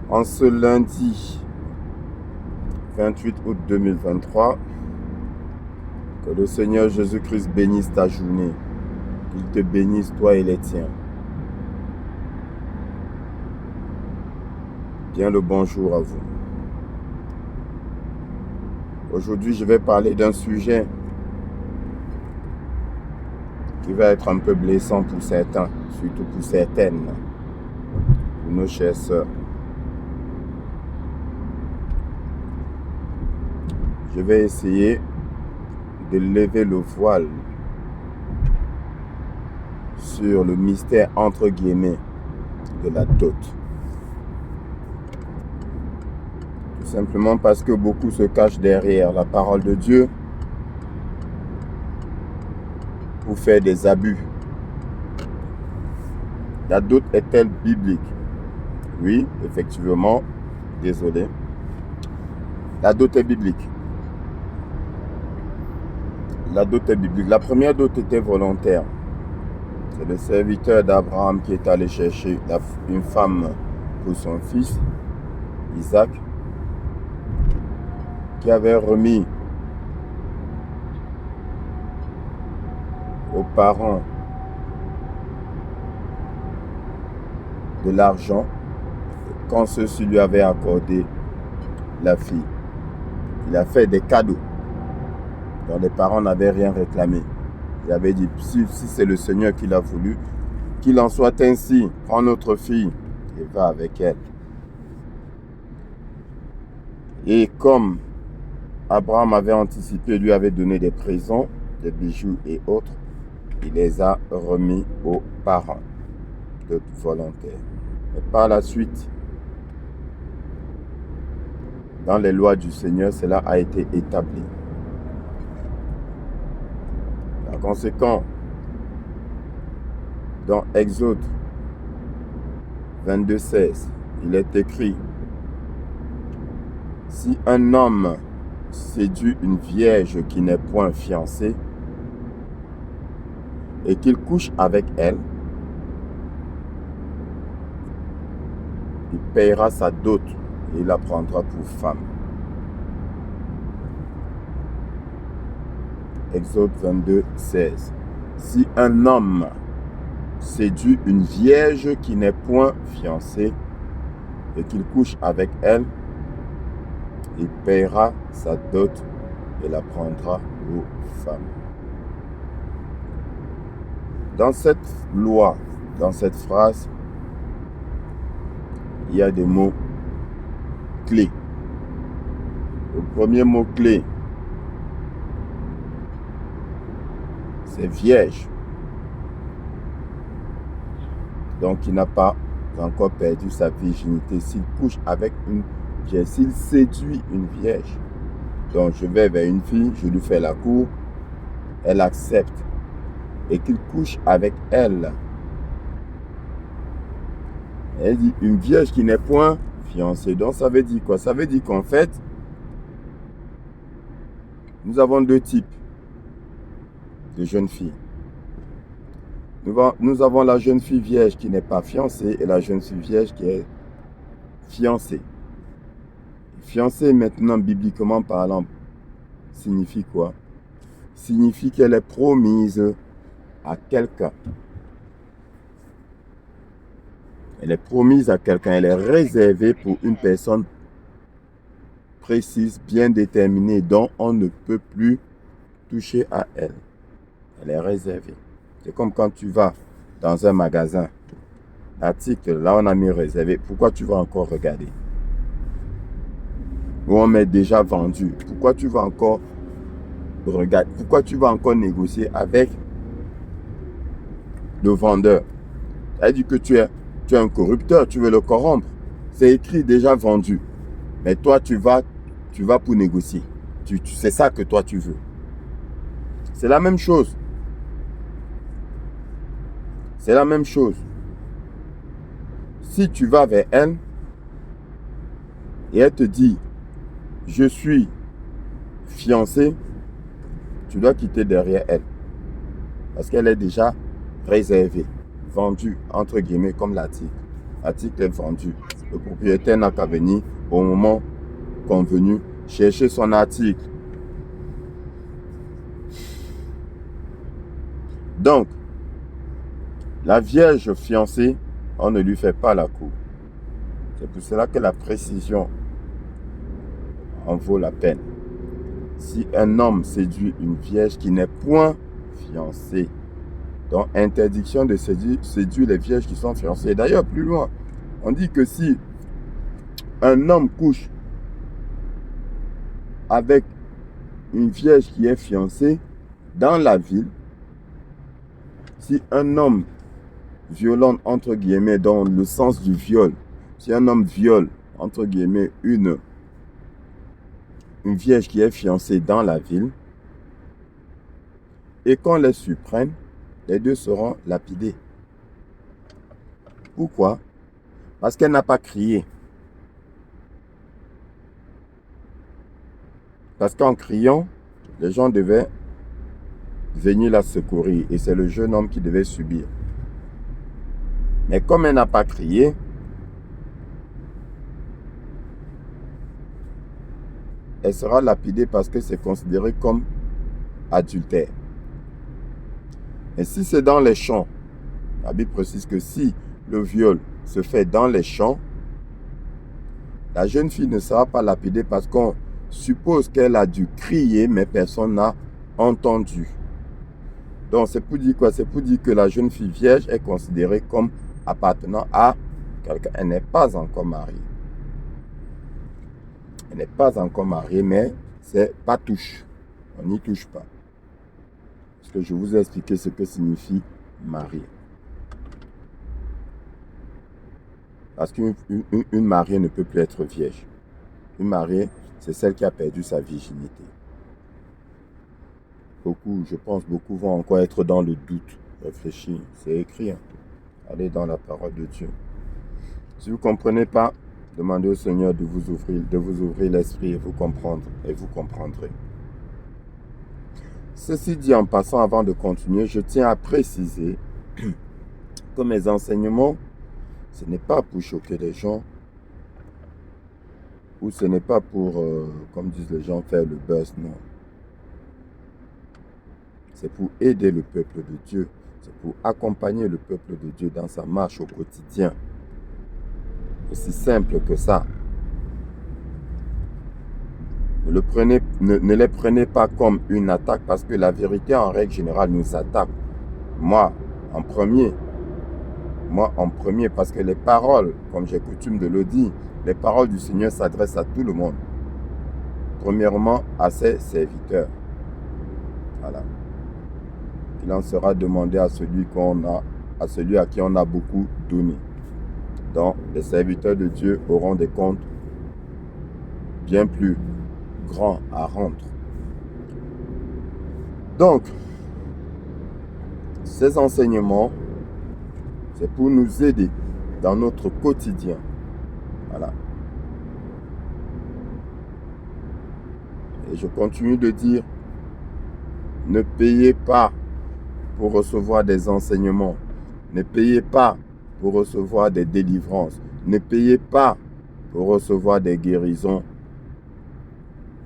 En ce lundi 28 août 2023, que le Seigneur Jésus-Christ bénisse ta journée, qu'il te bénisse toi et les tiens. Bien le bonjour à vous. Aujourd'hui, je vais parler d'un sujet qui va être un peu blessant pour certains, surtout pour certaines, pour nos chères sœurs. Je vais essayer de lever le voile sur le mystère entre guillemets de la dot. Tout simplement parce que beaucoup se cachent derrière la parole de Dieu pour faire des abus. La dot est-elle biblique? Oui, effectivement, désolé. La dot est biblique. La dot est biblique. La première dot était volontaire. C'est le serviteur d'Abraham qui est allé chercher une femme pour son fils, Isaac, qui avait remis aux parents de l'argent quand ceux-ci lui avaient accordé la fille. Il a fait des cadeaux dont les parents n'avaient rien réclamé. Il avait dit, si c'est le Seigneur qui l'a voulu, qu'il en soit ainsi, prends notre fille et va avec elle. Et comme Abraham avait anticipé, lui avait donné des présents, des bijoux et autres, il les a remis aux parents de volontaires. Et par la suite, dans les lois du Seigneur, cela a été établi. Par conséquent, dans Exode 22:16, il est écrit: si un homme séduit une vierge qui n'est point fiancée et qu'il couche avec elle, il paiera sa dot et il la prendra pour femme. Exode 22:16. Si un homme séduit une vierge qui n'est point fiancée et qu'il couche avec elle, il paiera sa dot et la prendra pour femme. Dans cette loi, dans cette phrase, il y a des mots clés. Le premier mot clé, c'est vierge. Donc, il n'a pas encore perdu sa virginité. S'il couche avec une vierge, s'il séduit une vierge, donc je vais vers une fille, je lui fais la cour, elle accepte, et qu'il couche avec elle. Elle dit une vierge qui n'est point fiancée. Donc, ça veut dire quoi? Ça veut dire qu'en fait, nous avons deux types de jeunes filles. Nous avons la jeune fille vierge qui n'est pas fiancée et la jeune fille vierge qui est fiancée. Fiancée, maintenant, bibliquement parlant, signifie quoi? Signifie qu'elle est promise à quelqu'un. Elle est promise à quelqu'un. Elle est réservée pour une personne précise, bien déterminée, dont on ne peut plus toucher à elle. Elle est réservée. C'est comme quand tu vas dans un magasin. L'article, là, on a mis réservé. Pourquoi tu vas encore regarder? Ou on met déjà vendu. Pourquoi tu vas encore regarder? Pourquoi tu vas encore négocier avec le vendeur? Ça veut dire que tu es un corrupteur, tu veux le corrompre. C'est écrit déjà vendu. Mais toi, tu vas pour négocier. C'est ça que toi, tu veux. C'est la même chose. C'est la même chose. Si tu vas vers elle et elle te dit, je suis fiancé, tu dois quitter derrière elle. Parce qu'elle est déjà réservée, vendue, entre guillemets, comme l'article. L'article est vendu. Le propriétaire n'a qu'à venir au moment convenu chercher son article. Donc, la vierge fiancée, on ne lui fait pas la cour. C'est pour cela que la précision en vaut la peine. Si un homme séduit une vierge qui n'est point fiancée, donc interdiction de séduire les vierges qui sont fiancées. D'ailleurs, plus loin, on dit que si un homme couche avec une vierge qui est fiancée dans la ville, si un homme violente, entre guillemets, dans le sens du viol, si un homme viole, entre guillemets, une vierge qui est fiancée dans la ville, et qu'on les surprenne, les deux seront lapidés. Pourquoi? Parce qu'elle n'a pas crié. Parce qu'en criant, les gens devaient venir la secourir, et c'est le jeune homme qui devait subir. Mais comme elle n'a pas crié, elle sera lapidée parce que c'est considéré comme adultère. Et si c'est dans les champs, la Bible précise que si le viol se fait dans les champs, la jeune fille ne sera pas lapidée parce qu'on suppose qu'elle a dû crier, mais personne n'a entendu. Donc c'est pour dire quoi? C'est pour dire que la jeune fille vierge est considérée comme appartenant à quelqu'un. Elle n'est pas encore mariée. Elle n'est pas encore mariée, mais c'est pas touche. On n'y touche pas. Parce que je vous ai expliqué ce que signifie mariée. Parce qu'une mariée ne peut plus être vierge. Une mariée, c'est celle qui a perdu sa virginité. Je pense beaucoup vont encore être dans le doute. Réfléchir, c'est écrit. Allez dans la parole de Dieu. Si vous ne comprenez pas, demandez au Seigneur de vous ouvrir l'esprit et vous comprendre, et vous comprendrez. Ceci dit en passant, avant de continuer, je tiens à préciser que mes enseignements, ce n'est pas pour choquer les gens, ou ce n'est pas pour, comme disent les gens, faire le buzz, non. C'est pour aider le peuple de Dieu, c'est pour accompagner le peuple de Dieu dans sa marche au quotidien. Aussi simple que ça. Ne les prenez pas comme une attaque parce que la vérité en règle générale nous attaque. Moi en premier parce que les paroles, comme j'ai coutume de le dire, les paroles du Seigneur s'adressent à tout le monde. Premièrement à ses serviteurs. Voilà. Il en sera demandé à celui à qui on a beaucoup donné. Donc les serviteurs de Dieu auront des comptes bien plus grand à rendre. Donc, ces enseignements, c'est pour nous aider dans notre quotidien. Voilà. Et je continue de dire, ne payez pas pour recevoir des enseignements. Ne payez pas pour recevoir des délivrances. Ne payez pas pour recevoir des guérisons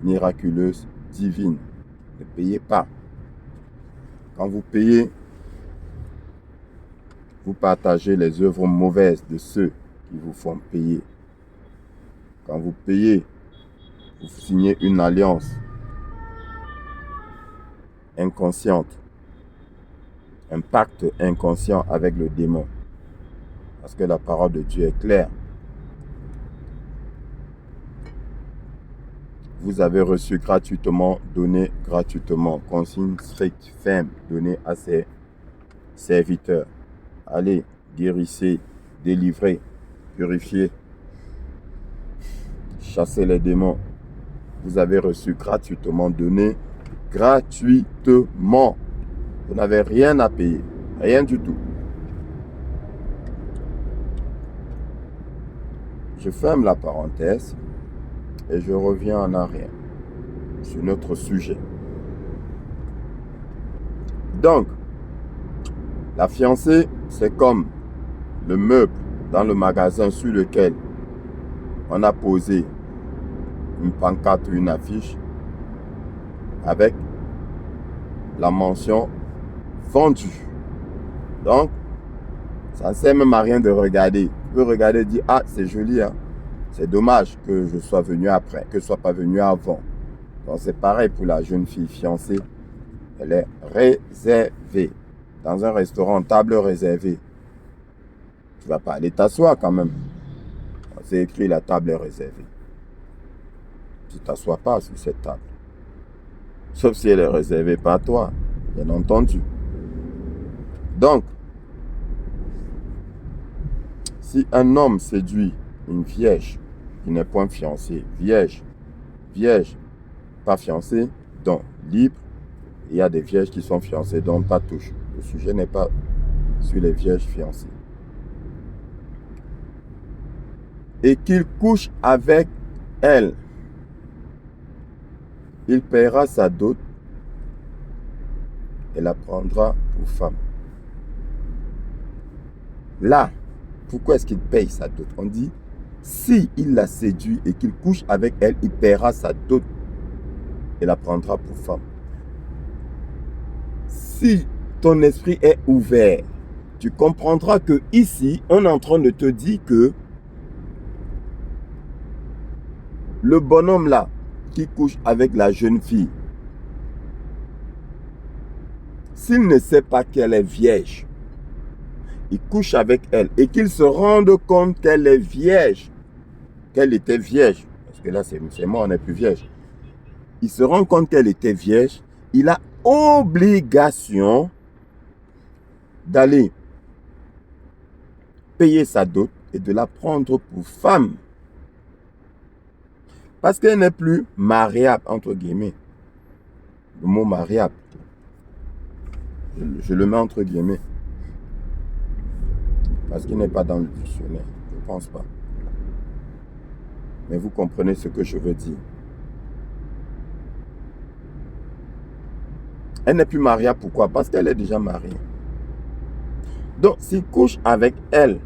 miraculeuse, divine. Ne payez pas. Quand vous payez, vous partagez les œuvres mauvaises de ceux qui vous font payer. Quand vous payez, vous signez une alliance inconsciente, un pacte inconscient avec le démon. Parce que la parole de Dieu est claire. Vous avez reçu gratuitement, donné gratuitement. Consigne stricte, ferme, donnée à ses serviteurs. Allez, guérissez, délivrez, purifiez, chassez les démons. Vous avez reçu gratuitement, donné gratuitement. Vous n'avez rien à payer, rien du tout. Je ferme la parenthèse. Et je reviens en arrière sur notre sujet. Donc, la fiancée, c'est comme le meuble dans le magasin sur lequel on a posé une pancarte ou une affiche avec la mention vendu. Donc, ça ne sert même à rien de regarder. Tu peux regarder et dire, ah, c'est joli, hein. C'est dommage que je sois venu après, que je ne sois pas venu avant. Donc, c'est pareil pour la jeune fille fiancée. Elle est réservée. Dans un restaurant, table réservée. Tu ne vas pas aller t'asseoir quand même. C'est écrit, la table est réservée. Tu ne t'assois pas sur cette table. Sauf si elle est réservée par toi, bien entendu. Donc, si un homme séduit une vierge qui n'est point fiancée, vierge, pas fiancée, donc libre, il y a des vierges qui sont fiancées, donc pas touche. Le sujet n'est pas sur les vierges fiancées. Et qu'il couche avec elle, il paiera sa dot et la prendra pour femme. Là, pourquoi est-ce qu'il paye sa dot? On dit, si il la séduit et qu'il couche avec elle, il paiera sa dot et la prendra pour femme. Si ton esprit est ouvert, tu comprendras que ici, on est en train de te dire que le bonhomme là, qui couche avec la jeune fille, s'il ne sait pas qu'elle est vierge, il couche avec elle et qu'il se rende compte qu'elle est vierge, qu'elle était vierge, parce que là c'est moi, on n'est plus vierge. Il se rend compte qu'elle était vierge, il a obligation d'aller payer sa dot et de la prendre pour femme. Parce qu'elle n'est plus mariable, entre guillemets. Le mot mariable, je le mets entre guillemets. Parce qu'il n'est pas dans le dictionnaire. Je ne pense pas. Mais vous comprenez ce que je veux dire. Elle n'est plus mariable, pourquoi? Parce qu'elle est déjà mariée. Donc, s'il couche avec elle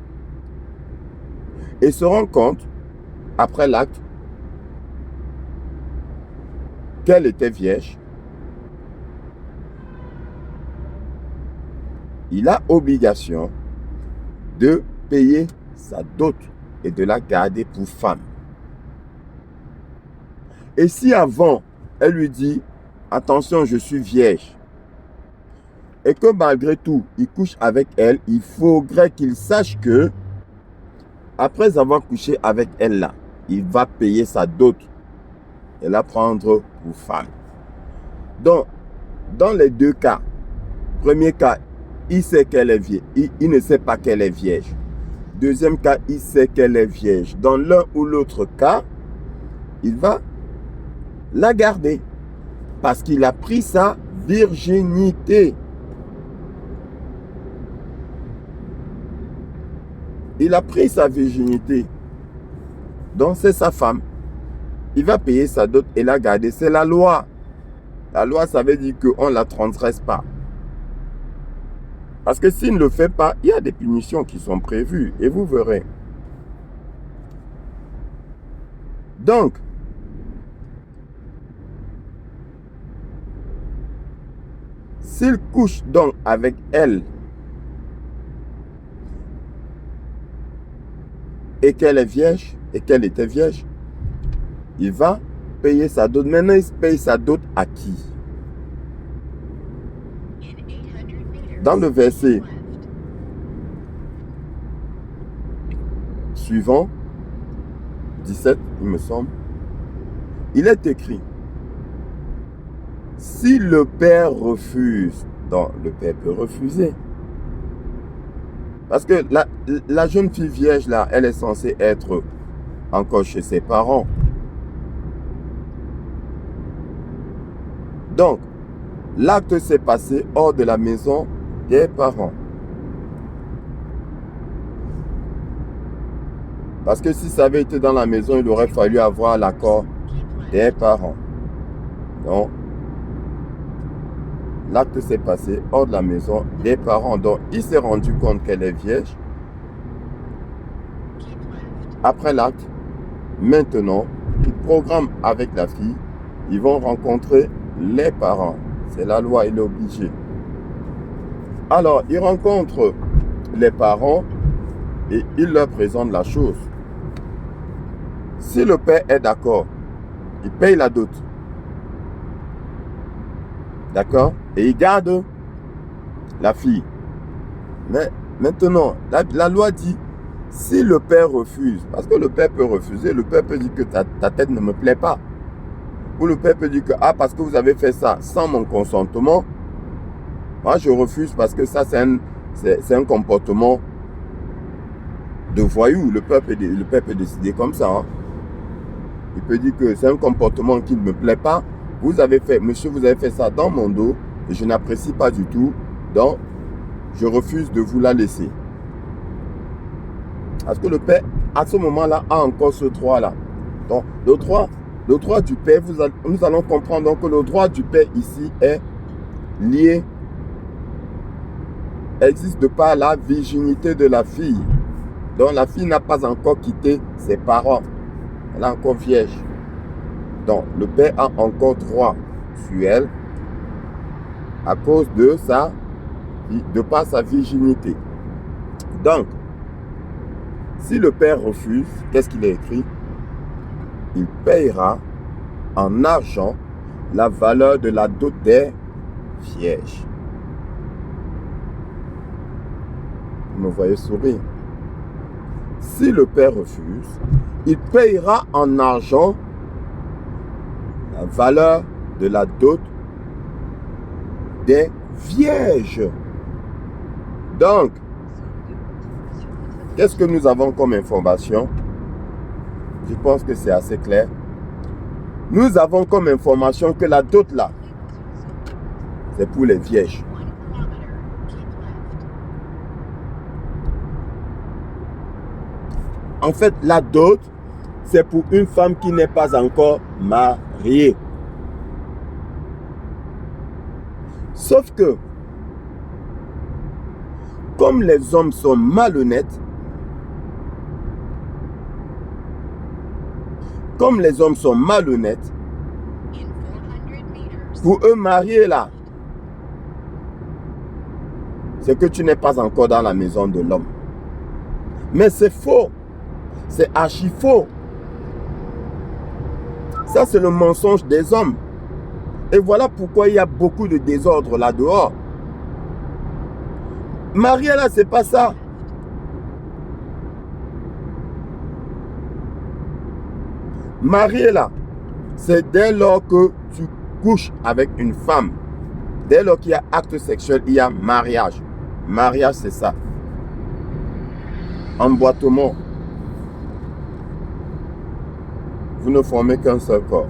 et se rend compte, après l'acte, qu'elle était vierge, il a obligation de payer sa dot et de la garder pour femme. Et si avant, elle lui dit, attention, je suis vierge, et que malgré tout, il couche avec elle, il faudrait qu'il sache que, après avoir couché avec elle là, il va payer sa dot et la prendre pour femme. Donc, dans les deux cas, premier cas, il sait qu'elle est vierge, il ne sait pas qu'elle est vierge. Deuxième cas, il sait qu'elle est vierge. Dans l'un ou l'autre cas, il va la garder parce qu'il a pris sa virginité. Il a pris sa virginité. Donc, c'est sa femme. Il va payer sa dot et la garder. C'est la loi. La loi, ça veut dire qu'on ne la transgresse pas. Parce que s'il ne le fait pas, il y a des punitions qui sont prévues. Et vous verrez. Donc, s'il couche donc avec elle et qu'elle est vierge, et qu'elle était vierge, il va payer sa dot. Maintenant, il paye sa dot à qui? Dans le verset suivant, 17, il me semble, il est écrit, si le père refuse, donc le père peut refuser. Parce que la jeune fille vierge là, elle est censée être encore chez ses parents. Donc, l'acte s'est passé hors de la maison des parents. Parce que si ça avait été dans la maison, il aurait fallu avoir l'accord des parents. Donc, l'acte s'est passé hors de la maison des parents. Donc, il s'est rendu compte qu'elle est vierge. Après l'acte, Maintenant, il programme avec la fille. Ils vont rencontrer les parents. C'est la loi, il est obligé. Alors, il rencontre les parents et il leur présente la chose. Si le père est d'accord, il paye la dot. D'accord? Et il garde la fille. Mais maintenant, la loi dit, si le père refuse, parce que le père peut refuser, le père peut dire que ta tête ne me plaît pas. Ou le père peut dire que, parce que vous avez fait ça sans mon consentement, moi je refuse parce que ça c'est un comportement de voyou. Le père peut décider comme ça. Hein. Il peut dire que c'est un comportement qui ne me plaît pas. Vous avez fait, monsieur, vous avez fait ça dans mon dos et je n'apprécie pas du tout. Donc, je refuse de vous la laisser. Parce que le père, à ce moment-là, a encore ce droit-là. Donc, le droit du père, nous allons comprendre donc que le droit du père ici est lié, existe de par la virginité de la fille. Donc, la fille n'a pas encore quitté ses parents. Elle est encore vierge. Donc, le père a encore droit sur elle à cause de par sa virginité. Donc, si le père refuse, qu'est-ce qu'il a écrit? Il payera en argent la valeur de la dot des vierges. Vous me voyez sourire. Si le père refuse, il payera en argent la valeur de la dot des vierges. Donc, qu'est-ce que nous avons comme information? Je pense que c'est assez clair. Nous avons comme information que la dot là, c'est pour les vierges. En fait, la dot, c'est pour une femme qui n'est pas encore mariée. Sauf que, comme les hommes sont malhonnêtes, pour eux marier là, c'est que tu n'es pas encore dans la maison de l'homme. Mais c'est faux. C'est archi faux. Ça, c'est le mensonge des hommes. Et voilà pourquoi il y a beaucoup de désordre là-dehors. Marier là, c'est pas ça. Marier là, c'est dès lors que tu couches avec une femme. Dès lors qu'il y a acte sexuel, il y a mariage. Mariage, c'est ça. Emboîtement. Vous ne formez qu'un seul corps.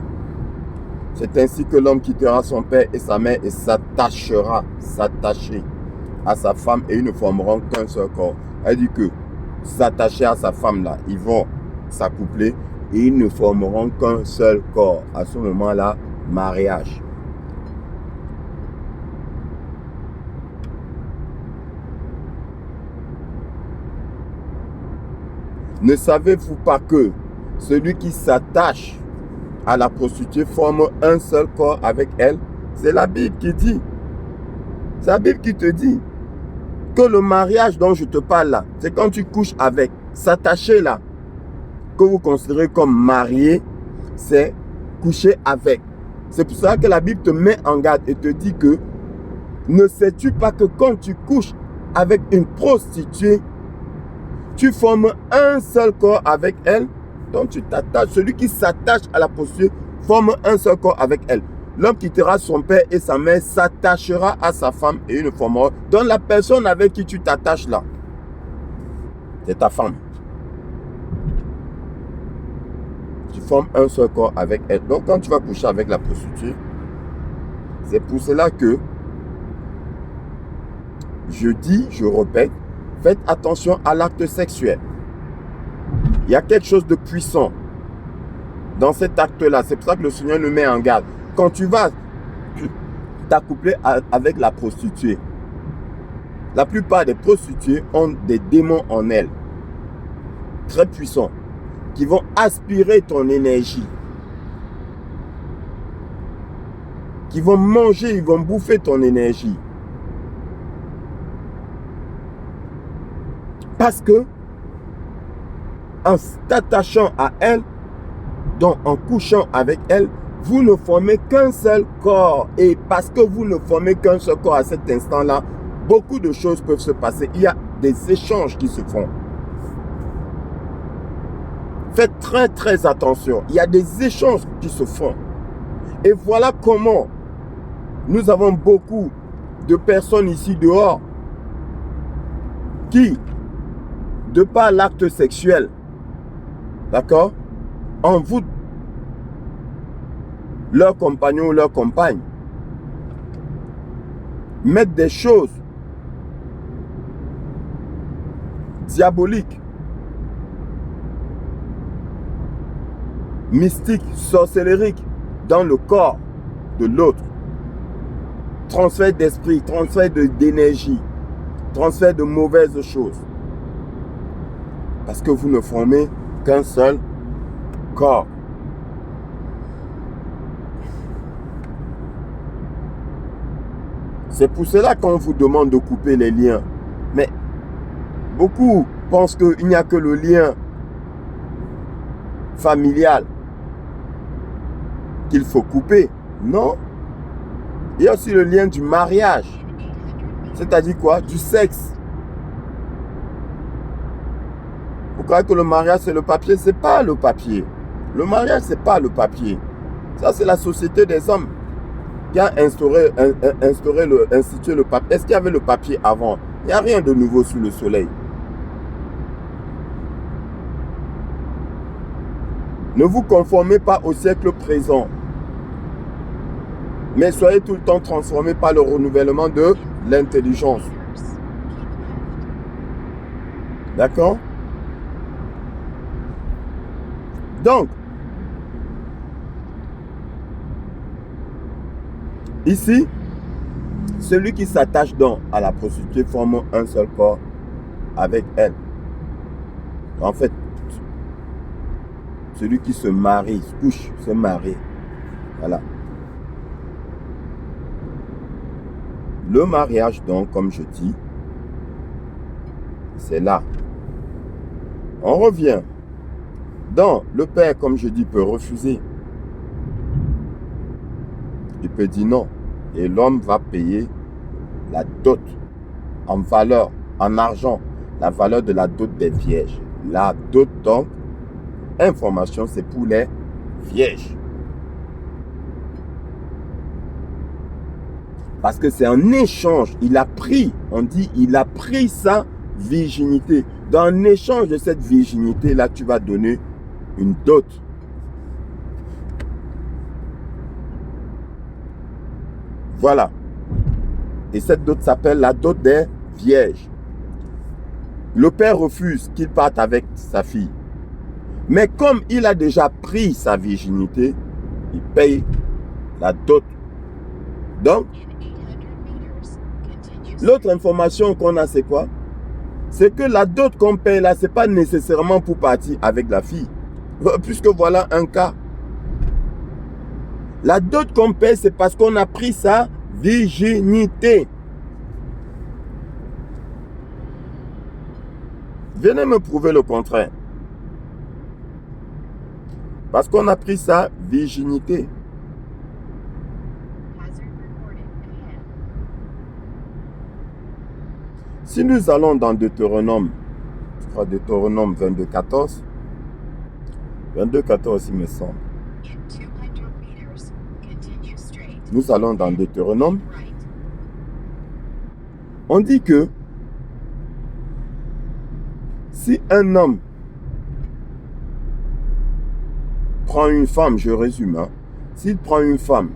C'est ainsi que l'homme quittera son père et sa mère et s'attacher à sa femme et ils ne formeront qu'un seul corps. Elle dit que s'attacher à sa femme là, ils vont s'accoupler et ils ne formeront qu'un seul corps. À ce moment-là, mariage. Ne savez-vous pas que celui qui s'attache à la prostituée forme un seul corps avec elle? C'est la Bible qui dit. C'est la Bible qui te dit que le mariage dont je te parle là, c'est quand tu couches avec, s'attacher là, que vous considérez comme marié, c'est coucher avec. C'est pour ça que la Bible te met en garde et te dit que ne sais-tu pas que quand tu couches avec une prostituée, tu formes un seul corps avec elle? Donc tu t'attaches. Celui qui s'attache à la prostituée forme un seul corps avec elle. L'homme quittera son père et sa mère, s'attachera à sa femme et ils ne formeront. Donc la personne avec qui tu t'attaches là, c'est ta femme. Tu formes un seul corps avec elle. Donc quand tu vas coucher avec la prostituée, c'est pour cela que je dis, je répète, faites attention à l'acte sexuel. Il y a quelque chose de puissant dans cet acte-là. C'est pour ça que le Seigneur nous met en garde. Quand tu vas t'accoupler avec la prostituée, la plupart des prostituées ont des démons en elles. Très puissants. qui vont aspirer ton énergie, qui vont manger, ils vont bouffer ton énergie. Parce que en t'attachant à elle, donc en couchant avec elle, vous ne formez qu'un seul corps. Et parce que vous ne formez qu'un seul corps à cet instant-là, beaucoup de choses peuvent se passer. Il y a des échanges qui se font. Faites très très attention. Il y a des échanges qui se font. Et voilà comment nous avons beaucoup de personnes ici dehors qui, de par l'acte sexuel, d'accord, envoûtent leur compagnon ou leur compagne, mettent des choses diaboliques, mystiques, sorcelleriques dans le corps de l'autre. Transfert d'esprit, transfert d'énergie, transfert de mauvaises choses. Parce que vous ne formez qu'un seul corps. C'est pour cela qu'on vous demande de couper les liens. Mais beaucoup pensent qu'il n'y a que le lien familial qu'il faut couper. Non. Il y a aussi le lien du mariage. C'est-à-dire quoi? Du sexe. Vous croyez que le mariage c'est le papier? C'est pas le papier. Le mariage c'est pas le papier. Ça c'est la société des hommes qui a institué le papier. Est-ce qu'il y avait le papier avant? Il n'y a rien de nouveau sous le soleil. Ne vous conformez pas au siècle présent. Mais soyez tout le temps transformés par le renouvellement de l'intelligence. D'accord? Donc, ici, celui qui s'attache donc à la prostituée forme un seul corps avec elle. En fait, celui qui se marie, se couche, se marie. Voilà. Le mariage, donc, comme je dis, c'est là. On revient. Donc, le père, comme je dis, peut refuser. Il peut dire non. Et l'homme va payer la dot en valeur, en argent. La valeur de la dot des vierges. La dot, donc, information, c'est pour les vierges. Parce que c'est un échange. Il a pris, on dit, il a pris sa virginité. Dans un échange de cette virginité-là, tu vas donner une dot. Voilà. Et cette dot s'appelle la dot des vierges. Le père refuse qu'il parte avec sa fille. Mais comme il a déjà pris sa virginité, il paye la dot. Donc, l'autre information qu'on a, c'est quoi? C'est que la dot qu'on paye là, ce n'est pas nécessairement pour partir avec la fille. Puisque voilà un cas. La dot qu'on paye, c'est parce qu'on a pris sa virginité. Venez me prouver le contraire. Parce qu'on a pris sa virginité. Si nous allons dans Deutéronome, je crois Deutéronome 22:14, 22:14 il me semble. Nous allons dans Deutéronome. On dit que si un homme prend une femme, je résume, hein, s'il prend une femme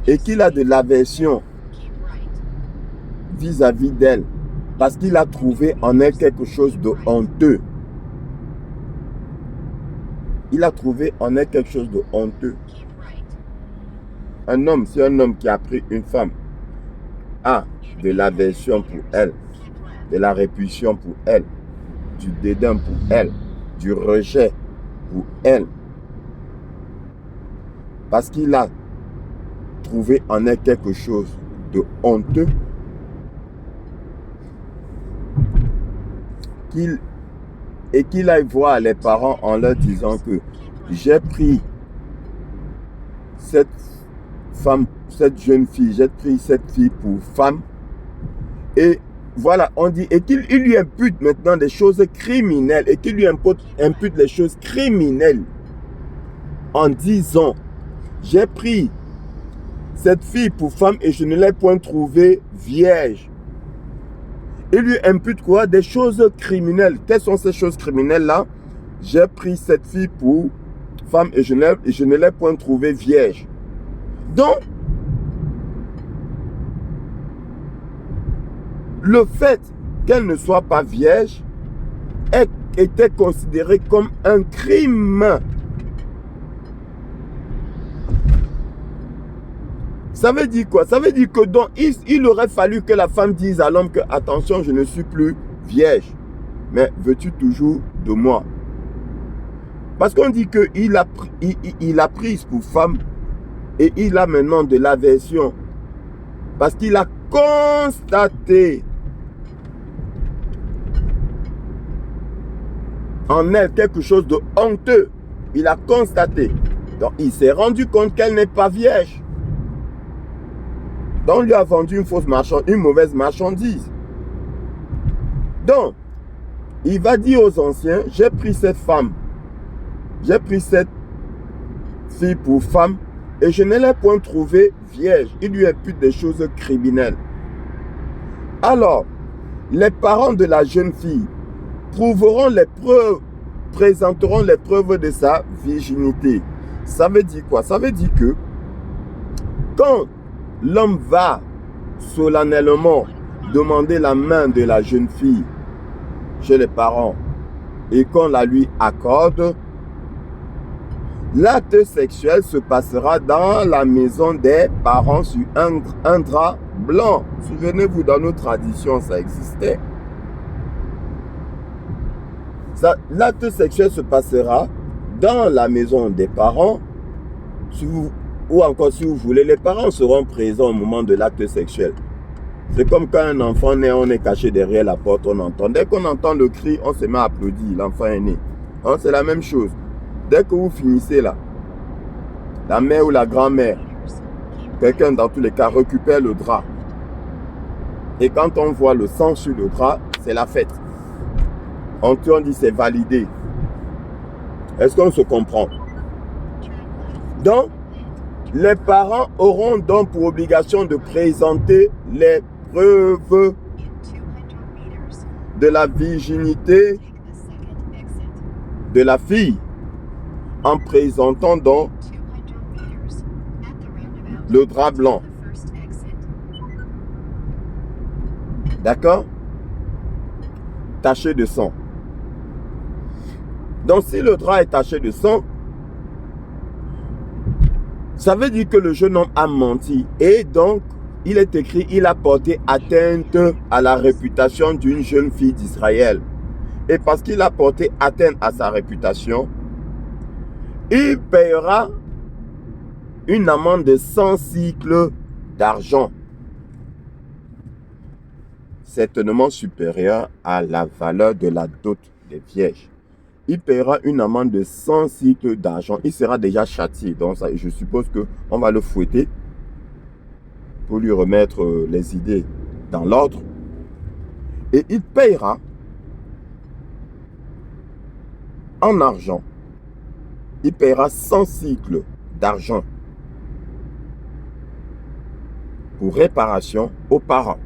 et qu'il a de l'aversion vis-à-vis d'elle, parce qu'il a trouvé en elle quelque chose de honteux. Il a trouvé en elle quelque chose de honteux. Un homme, c'est un homme qui a pris une femme, a de l'aversion pour elle, de la répulsion pour elle. du dédain pour elle, du rejet pour elle. Parce qu'il a trouvé en elle quelque chose de honteux. Qu'il aille voir les parents en leur disant que j'ai pris cette jeune fille, j'ai pris cette fille pour femme. Et voilà, on dit, et qu'il lui impute maintenant des choses criminelles, et qu'il lui impute les choses criminelles en disant, j'ai pris cette fille pour femme et je ne l'ai point trouvée vierge. Il lui impute quoi? Des choses criminelles. Quelles sont ces choses criminelles-là? J'ai pris cette fille pour femme et je ne l'ai point trouvée vierge. Donc, le fait qu'elle ne soit pas vierge était considéré comme un crime. Ça veut dire quoi? Ça veut dire que donc, il aurait fallu que la femme dise à l'homme que attention, je ne suis plus vierge. Mais veux-tu toujours de moi? Parce qu'on dit qu'il a prise pour femme et il a maintenant de l'aversion. Parce qu'il a constaté en elle quelque chose de honteux. Il a constaté. Donc il s'est rendu compte qu'elle n'est pas vierge. Donc, on lui a vendu une mauvaise marchandise. Donc, il va dire aux anciens, j'ai pris cette femme, j'ai pris cette fille pour femme et je ne l'ai point trouvée vierge. Il lui impute des choses criminelles. Alors, les parents de la jeune fille prouveront les preuves, présenteront les preuves de sa virginité. Ça veut dire quoi? Ça veut dire que quand l'homme va solennellement demander la main de la jeune fille chez les parents et qu'on la lui accorde, l'acte sexuel se passera dans la maison des parents sur un drap blanc. Souvenez-vous, dans nos traditions, ça existait. L'acte sexuel se passera dans la maison des parents, ou encore si vous voulez, les parents seront présents au moment de l'acte sexuel. C'est comme quand un enfant naît, on est caché derrière la porte, on entend. Dès qu'on entend le cri, on se met à applaudir, l'enfant est né. Hein, c'est la même chose. Dès que vous finissez là, la mère ou la grand-mère, quelqu'un dans tous les cas récupère le drap. Et quand on voit le sang sur le drap, c'est la fête. On dit c'est validé. Est-ce qu'on se comprend? Donc, les parents auront donc pour obligation de présenter les preuves de la virginité de la fille en présentant donc le drap blanc. D'accord? Taché de sang. Donc si le drap est taché de sang, ça veut dire que le jeune homme a menti. Et donc, il est écrit, il a porté atteinte à la réputation d'une jeune fille d'Israël. Et parce qu'il a porté atteinte à sa réputation, il paiera une amende de 100 cycles d'argent. Certainement supérieure à la valeur de la dot des vierges. Il paiera une amende de 100 cycles d'argent. Il sera déjà châtié. Donc, ça, je suppose qu'on va le fouetter pour lui remettre les idées dans l'ordre. Et il paiera en argent. Il paiera 100 cycles d'argent pour réparation aux parents.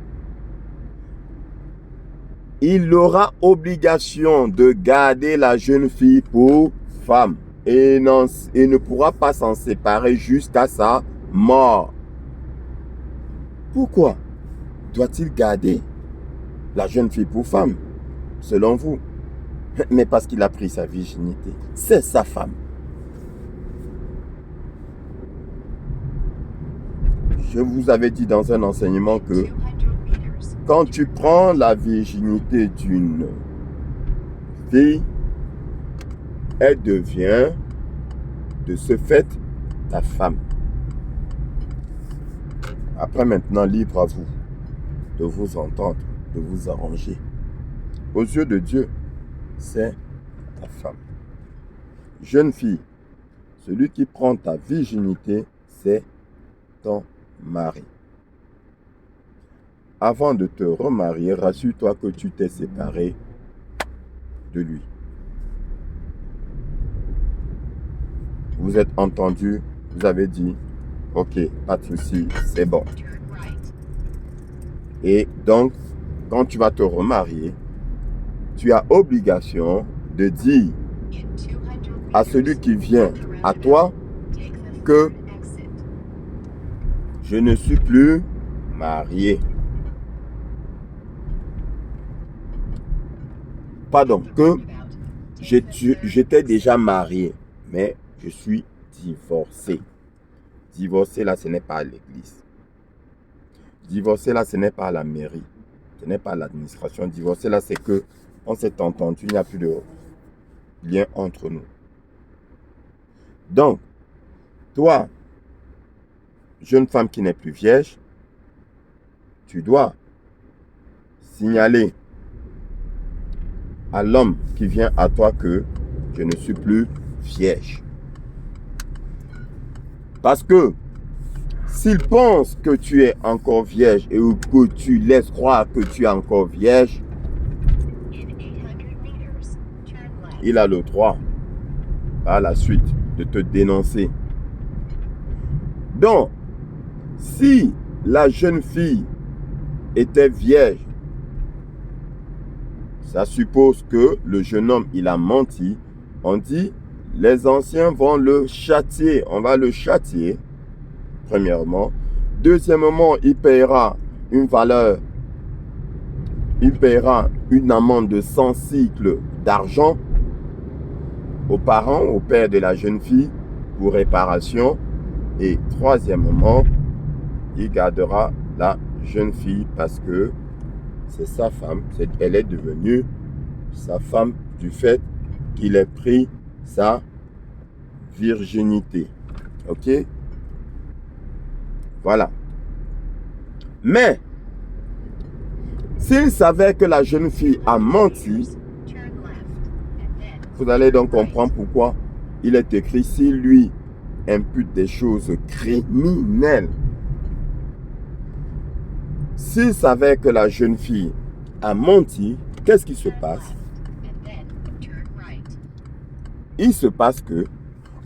Il aura obligation de garder la jeune fille pour femme et ne pourra pas s'en séparer jusqu'à sa mort. Pourquoi doit-il garder la jeune fille pour femme, selon vous? Mais parce qu'il a pris sa virginité. C'est sa femme. Je vous avais dit dans un enseignement que quand tu prends la virginité d'une fille, elle devient de ce fait ta femme. Après maintenant, libre à vous de vous entendre, de vous arranger. Aux yeux de Dieu, c'est ta femme. Jeune fille, celui qui prend ta virginité, c'est ton mari. Avant de te remarier, rassure-toi que tu t'es séparé de lui. Vous êtes entendu, vous avez dit, ok, pas de souci, c'est bon. Et donc, quand tu vas te remarier, tu as obligation de dire à celui qui vient à toi que je ne suis plus marié. Pardon, que j'étais déjà marié, mais je suis divorcé. Divorcé là, ce n'est pas à l'église. Divorcé là, ce n'est pas à la mairie. Ce n'est pas à l'administration. Divorcé là, c'est que on s'est entendu, il n'y a plus de lien entre nous. Donc, toi, jeune femme qui n'est plus vierge, tu dois signaler à l'homme qui vient à toi que je ne suis plus vierge. Parce que s'il pense que tu es encore vierge et que tu laisses croire que tu es encore vierge, il a le droit par la suite de te dénoncer. Donc, si la jeune fille était vierge, ça suppose que le jeune homme, il a menti. On dit, les anciens vont le châtier. On va le châtier, premièrement. Deuxièmement, il paiera une valeur. Il paiera une amende de 100 cycles d'argent aux parents, au père de la jeune fille, pour réparation. Et troisièmement, il gardera la jeune fille parce que c'est sa femme. Elle est devenue sa femme du fait qu'il ait pris sa virginité. Ok? Voilà. Mais, s'il savait que la jeune fille a menti, vous allez donc comprendre pourquoi il est écrit, si lui impute des choses criminelles. S'il savait que la jeune fille a menti, qu'est-ce qui se passe? Il se passe que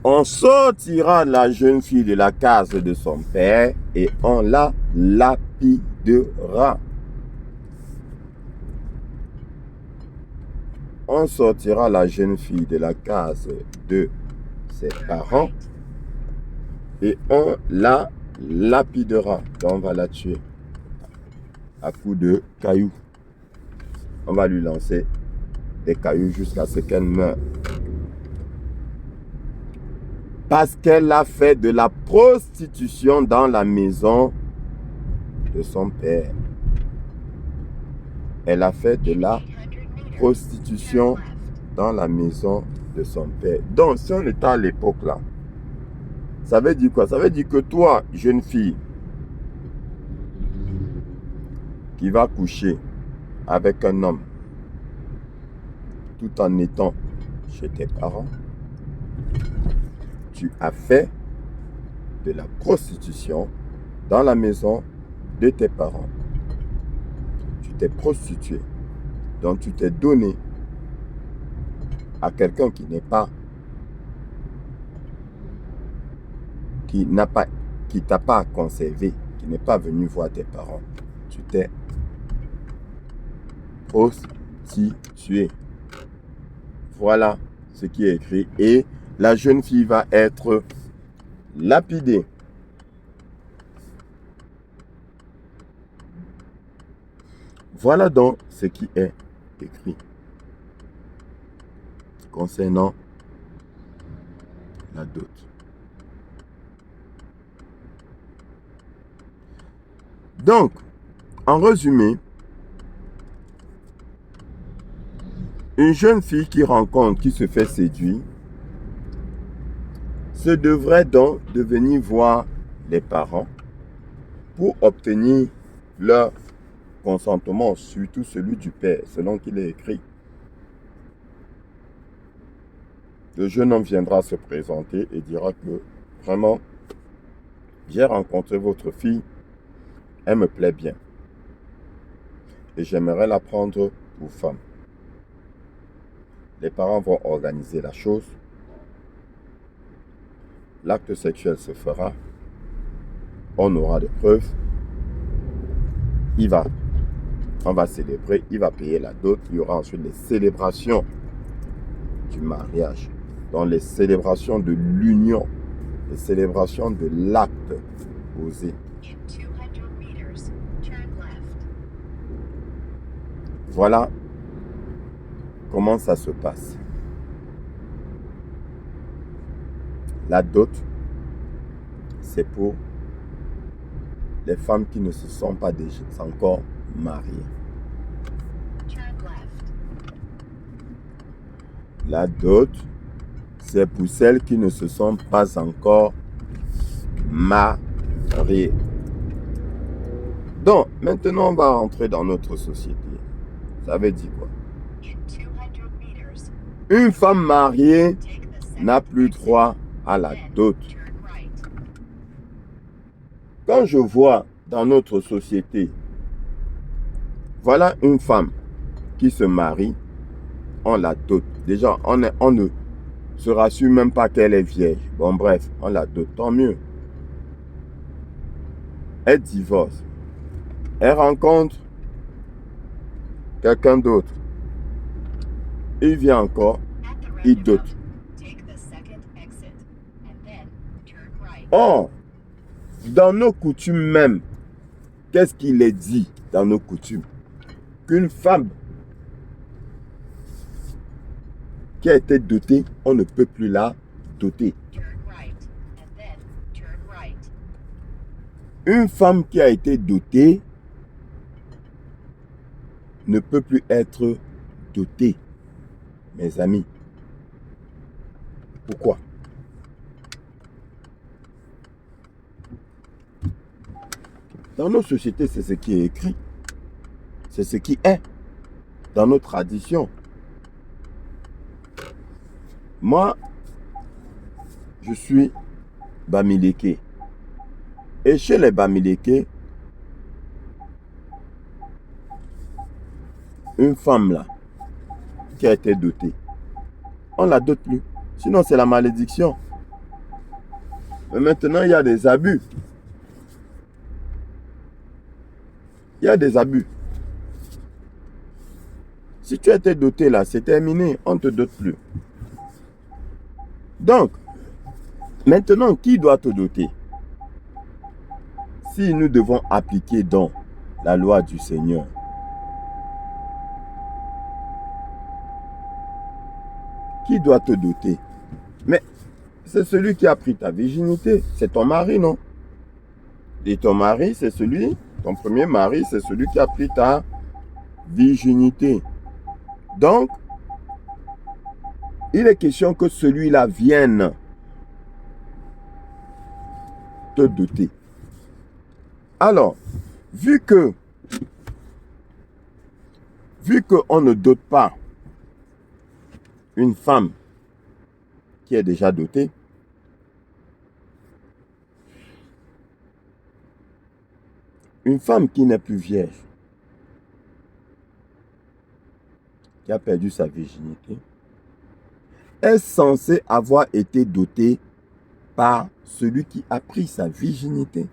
on sortira la jeune fille de la case de son père et on la lapidera. On sortira la jeune fille de la case de ses parents et on la lapidera. Donc on va la tuer à coups de cailloux. On va lui lancer des cailloux jusqu'à ce qu'elle meure. Parce qu'elle a fait de la prostitution dans la maison de son père. Elle a fait de la prostitution dans la maison de son père. Donc, si on était à l'époque là, ça veut dire quoi? Ça veut dire que toi, jeune fille, qui va coucher avec un homme, tout en étant chez tes parents, tu as fait de la prostitution dans la maison de tes parents. Tu t'es prostitué. Donc tu t'es donné à quelqu'un qui t'a pas conservé, qui n'est pas venu voir tes parents. Tu t'es prostitué. Voilà ce qui est écrit. Et la jeune fille va être lapidée. Voilà donc ce qui est écrit concernant la dot. Donc, en résumé, Une jeune fille qui rencontre, qui se fait séduire, se devrait donc de venir voir les parents pour obtenir leur consentement, surtout celui du père, selon qu'il est écrit. Le jeune homme viendra se présenter et dira que vraiment, j'ai rencontré votre fille, elle me plaît bien et j'aimerais la prendre pour femme. Les parents vont organiser la chose, l'acte sexuel se fera, on aura des preuves, on va célébrer, il va payer la dot, il y aura ensuite les célébrations du mariage, dans les célébrations de l'union, les célébrations de l'acte posé. Voilà comment ça se passe. La dot, c'est pour les femmes qui ne se sont pas déjà encore mariées. La dot, c'est pour celles qui ne se sont pas encore mariées. Donc, maintenant, on va rentrer dans notre société. Ça veut dire quoi? Une femme mariée n'a plus droit à la dot. Quand je vois dans notre société, voilà une femme qui se marie, on la dote. Déjà, on ne se rassure même pas qu'elle est vierge. Bon, bref, on la dote, tant mieux. Elle divorce. Elle rencontre quelqu'un d'autre. Il vient encore, il dote. Or, dans nos coutumes même, qu'est-ce qu'il est dit dans nos coutumes? Qu'une femme qui a été dotée, on ne peut plus la doter. Une femme qui a été dotée ne peut plus être dotée, mes amis. Pourquoi? Dans nos sociétés, c'est ce qui est écrit. C'est ce qui est dans nos traditions. Moi, je suis Bamileke. Et chez les Bamileke, une femme là, qui a été dotée, on ne la dote plus. Sinon, c'est la malédiction. Mais maintenant, il y a des abus. Il y a des abus. Si tu as été doté là, c'est terminé. On ne te dote plus. Donc, maintenant, qui doit te doter? Si nous devons appliquer dans la loi du Seigneur, qui doit te doter? Mais c'est celui qui a pris ta virginité. C'est ton mari, non? Et ton mari, c'est celui, ton premier mari, c'est celui qui a pris ta virginité. Donc, il est question que celui-là vienne te doter. Alors, vu qu'on ne dote pas une femme qui est déjà dotée, une femme qui n'est plus vierge, qui a perdu sa virginité, est censée avoir été dotée par celui qui a pris sa virginité.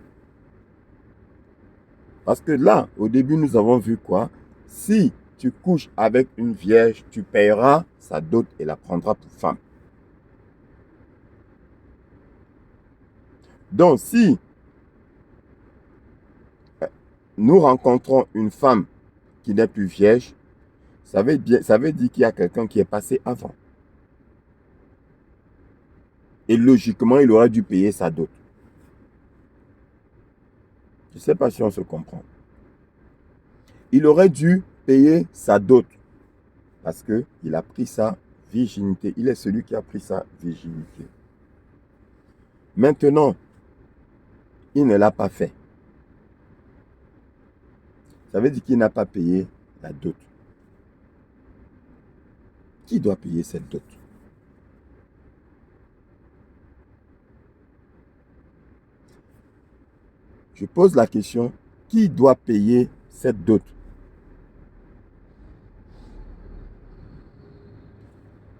Parce que là, au début, nous avons vu quoi? Si tu couches avec une vierge, tu payeras sa dot et la prendras pour femme. Donc, si nous rencontrons une femme qui n'est plus vierge, ça veut dire qu'il y a quelqu'un qui est passé avant. Et logiquement, il aurait dû payer sa dot. Je ne sais pas si on se comprend. Il aurait dû payer sa dot. Parce qu'il a pris sa virginité. Il est celui qui a pris sa virginité. Maintenant, il ne l'a pas fait. Ça veut dire qu'il n'a pas payé la dot. Qui doit payer cette dot? Je pose la question, qui doit payer cette dot?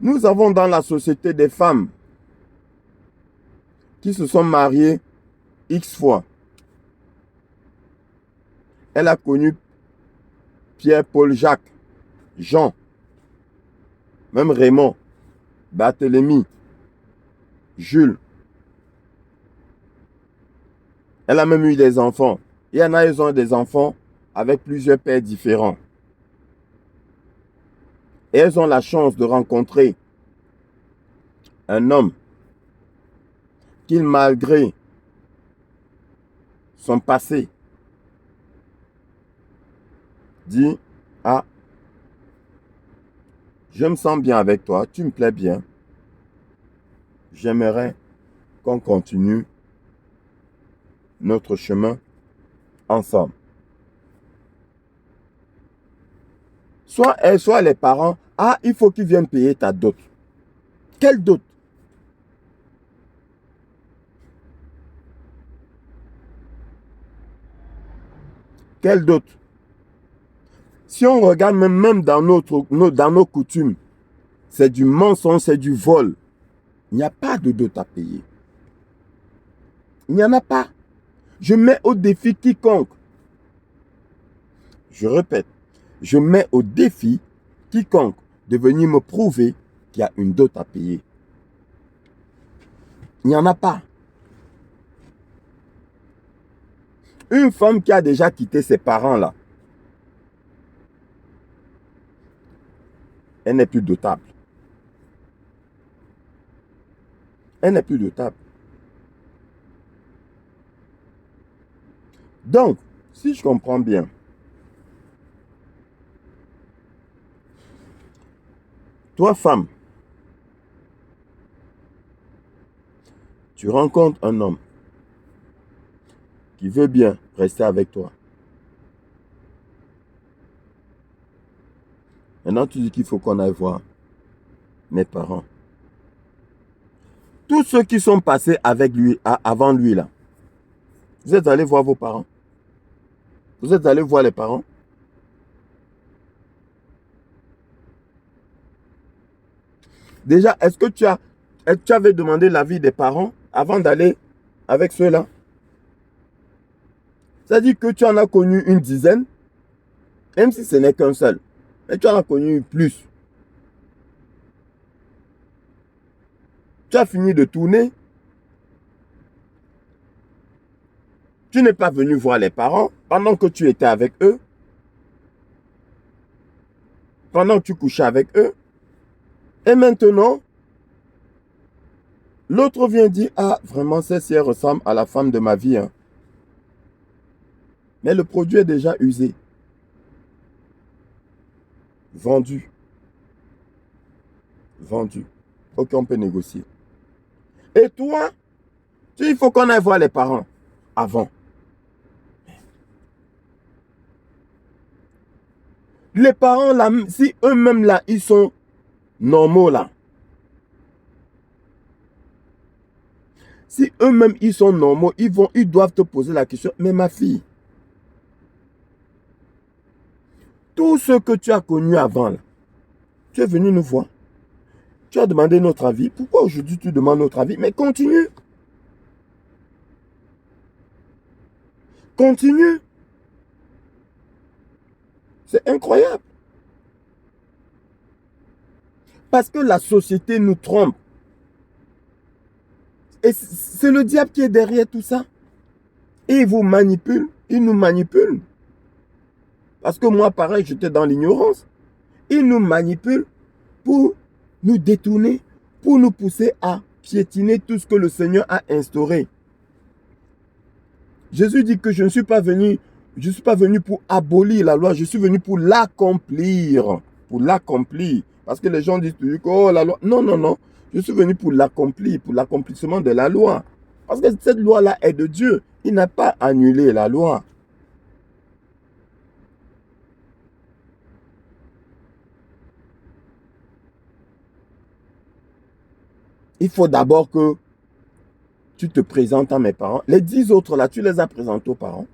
Nous avons dans la société des femmes qui se sont mariées X fois. Elle a connu Pierre, Paul, Jacques, Jean, même Raymond, Barthélemy, Jules. Elle a même eu des enfants. Il y en a, ils ont des enfants avec plusieurs pères différents. Et elles ont la chance de rencontrer un homme qui, malgré son passé, dit, ah, je me sens bien avec toi, tu me plais bien. J'aimerais qu'on continue notre chemin ensemble. Soit elle, soit les parents, ah, il faut qu'ils viennent payer ta dot. Quelle dot? Quelle dot? Si on regarde même dans nos coutumes, c'est du mensonge, c'est du vol. Il n'y a pas de dot à payer. Il n'y en a pas. Je mets au défi quiconque. Je répète, je mets au défi quiconque de venir me prouver qu'il y a une dot à payer. Il n'y en a pas. Une femme qui a déjà quitté ses parents là, elle n'est plus dotable. Elle n'est plus dotable. Donc, si je comprends bien, toi femme, tu rencontres un homme qui veut bien rester avec toi. Maintenant, tu dis qu'il faut qu'on aille voir mes parents. Tous ceux qui sont passés avec lui, avant lui là, vous êtes allés voir vos parents? Vous êtes allés voir les parents? Déjà, est-ce que tu avais demandé l'avis des parents avant d'aller avec ceux-là? C'est-à-dire que tu en as connu une dizaine, même si ce n'est qu'un seul. Mais tu en as connu plus. Tu as fini de tourner. Tu n'es pas venu voir les parents pendant que tu étais avec eux. Pendant que tu couchais avec eux. Et maintenant, l'autre vient dire, ah, vraiment, celle-ci ressemble à la femme de ma vie. Hein. Mais le produit est déjà usé. Vendu. Vendu. Ok, on peut négocier. Et toi, il faut qu'on aille voir les parents avant. Les parents, là, si eux-mêmes, là, ils sont normaux, là. Si eux-mêmes, ils sont normaux, ils doivent te poser la question, mais ma fille, tout ce que tu as connu avant, là, tu es venu nous voir. Tu as demandé notre avis. Pourquoi aujourd'hui tu demandes notre avis? Mais continue. Continue. C'est incroyable. Parce que la société nous trompe. Et c'est le diable qui est derrière tout ça. Et il vous manipule. Il nous manipule. Parce que moi, pareil, j'étais dans l'ignorance. Il nous manipule pour nous détourner, pour nous pousser à piétiner tout ce que le Seigneur a instauré. Jésus dit que je ne suis pas venu pour abolir la loi, je suis venu pour l'accomplir. pour l'accomplir. Parce que les gens disent toujours que oh, la loi. Non, non, non. Je suis venu pour l'accomplir, pour l'accomplissement de la loi. Parce que cette loi-là est de Dieu. Il n'a pas annulé la loi. Il faut d'abord que tu te présentes à mes parents. Les 10 autres là, tu les as présentés aux parents.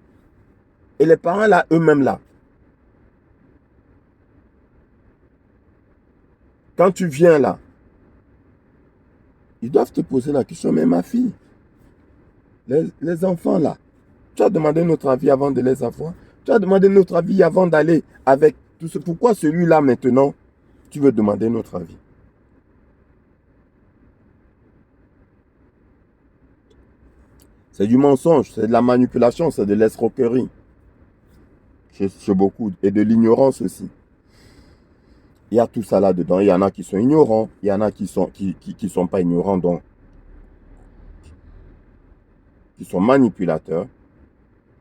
Et les parents là, eux-mêmes là. Quand tu viens là, ils doivent te poser la question, mais ma fille, les enfants là, tu as demandé notre avis avant de les avoir. Tu as demandé notre avis avant d'aller avec tout ce. Pourquoi celui-là maintenant, tu veux demander notre avis? C'est du mensonge, c'est de la manipulation, c'est de l'escroquerie. Chez beaucoup. Et de l'ignorance aussi. Il y a tout ça là-dedans. Il y en a qui sont ignorants. Il y en a qui sont pas ignorants, donc qui sont manipulateurs.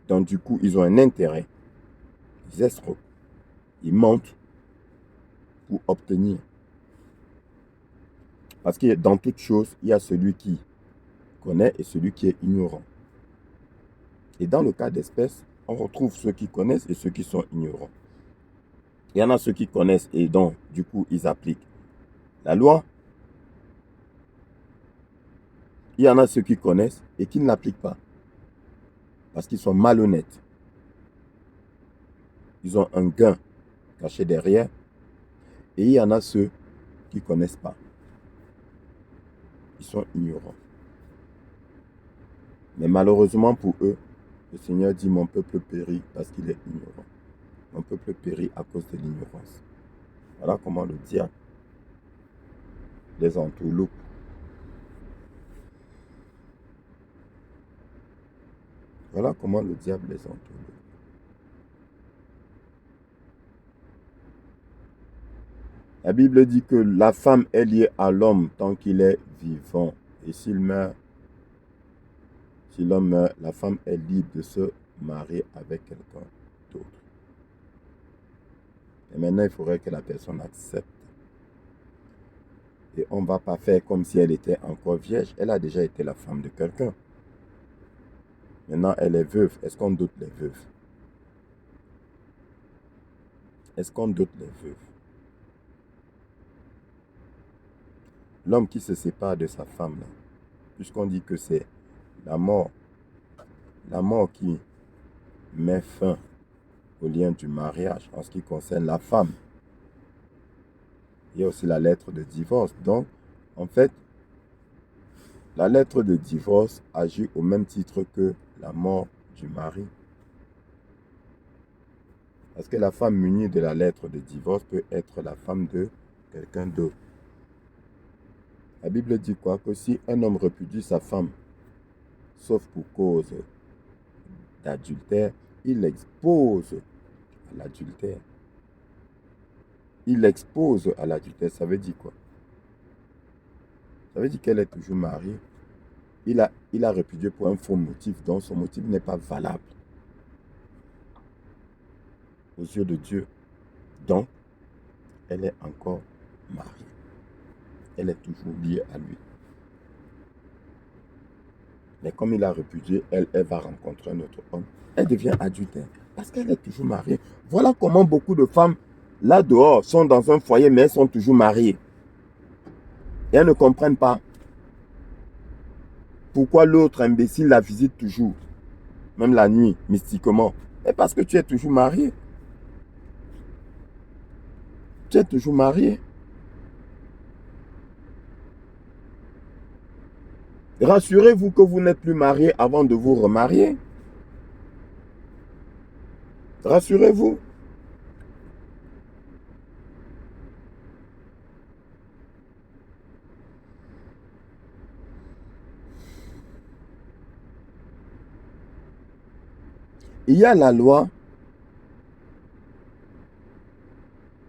Donc du coup, ils ont un intérêt. Ils escroquent. Ils mentent pour obtenir. Parce que dans toute chose, il y a celui qui connaît et celui qui est ignorant. Et dans le cas d'espèce, on retrouve ceux qui connaissent et ceux qui sont ignorants. Il y en a ceux qui connaissent et donc, du coup, ils appliquent la loi. Il y en a ceux qui connaissent et qui ne l'appliquent pas. Parce qu'ils sont malhonnêtes. Ils ont un gain caché derrière. Et il y en a ceux qui ne connaissent pas. Ils sont ignorants. Mais malheureusement pour eux, le Seigneur dit, mon peuple périt parce qu'il est ignorant. Mon peuple périt à cause de l'ignorance. Voilà comment le diable les entourloupe. Voilà comment le diable les entourloupe. La Bible dit que la femme est liée à l'homme tant qu'il est vivant. Et s'il meurt, si l'homme meurt, la femme est libre de se marier avec quelqu'un d'autre. Et maintenant, il faudrait que la personne accepte. Et on ne va pas faire comme si elle était encore vierge. Elle a déjà été la femme de quelqu'un. Maintenant, elle est veuve. Est-ce qu'on doute les veuves? Est-ce qu'on doute les veuves? L'homme qui se sépare de sa femme, là, puisqu'on dit que c'est la mort qui met fin au lien du mariage en ce qui concerne la femme. Il y a aussi la lettre de divorce. Donc, en fait, la lettre de divorce agit au même titre que la mort du mari. Parce que la femme munie de la lettre de divorce peut être la femme de quelqu'un d'autre. La Bible dit quoi? Que si un homme repudie sa femme, sauf pour cause d'adultère, il l'expose à l'adultère. Il l'expose à l'adultère. Ça veut dire quoi? Ça veut dire qu'elle est toujours mariée. Il a répudié pour un faux motif, donc son motif n'est pas valable aux yeux de Dieu. Donc, elle est encore mariée. Elle est toujours liée à lui. Mais comme il a répudié, elle va rencontrer un autre homme. Elle devient adultère parce qu'elle est toujours mariée. Voilà comment beaucoup de femmes, là dehors, sont dans un foyer, mais elles sont toujours mariées. Et elles ne comprennent pas pourquoi l'autre imbécile la visite toujours, même la nuit, mystiquement. Et parce que tu es toujours marié. Tu es toujours marié. Rassurez-vous que vous n'êtes plus marié avant de vous remarier. Rassurez-vous. Il y a la loi.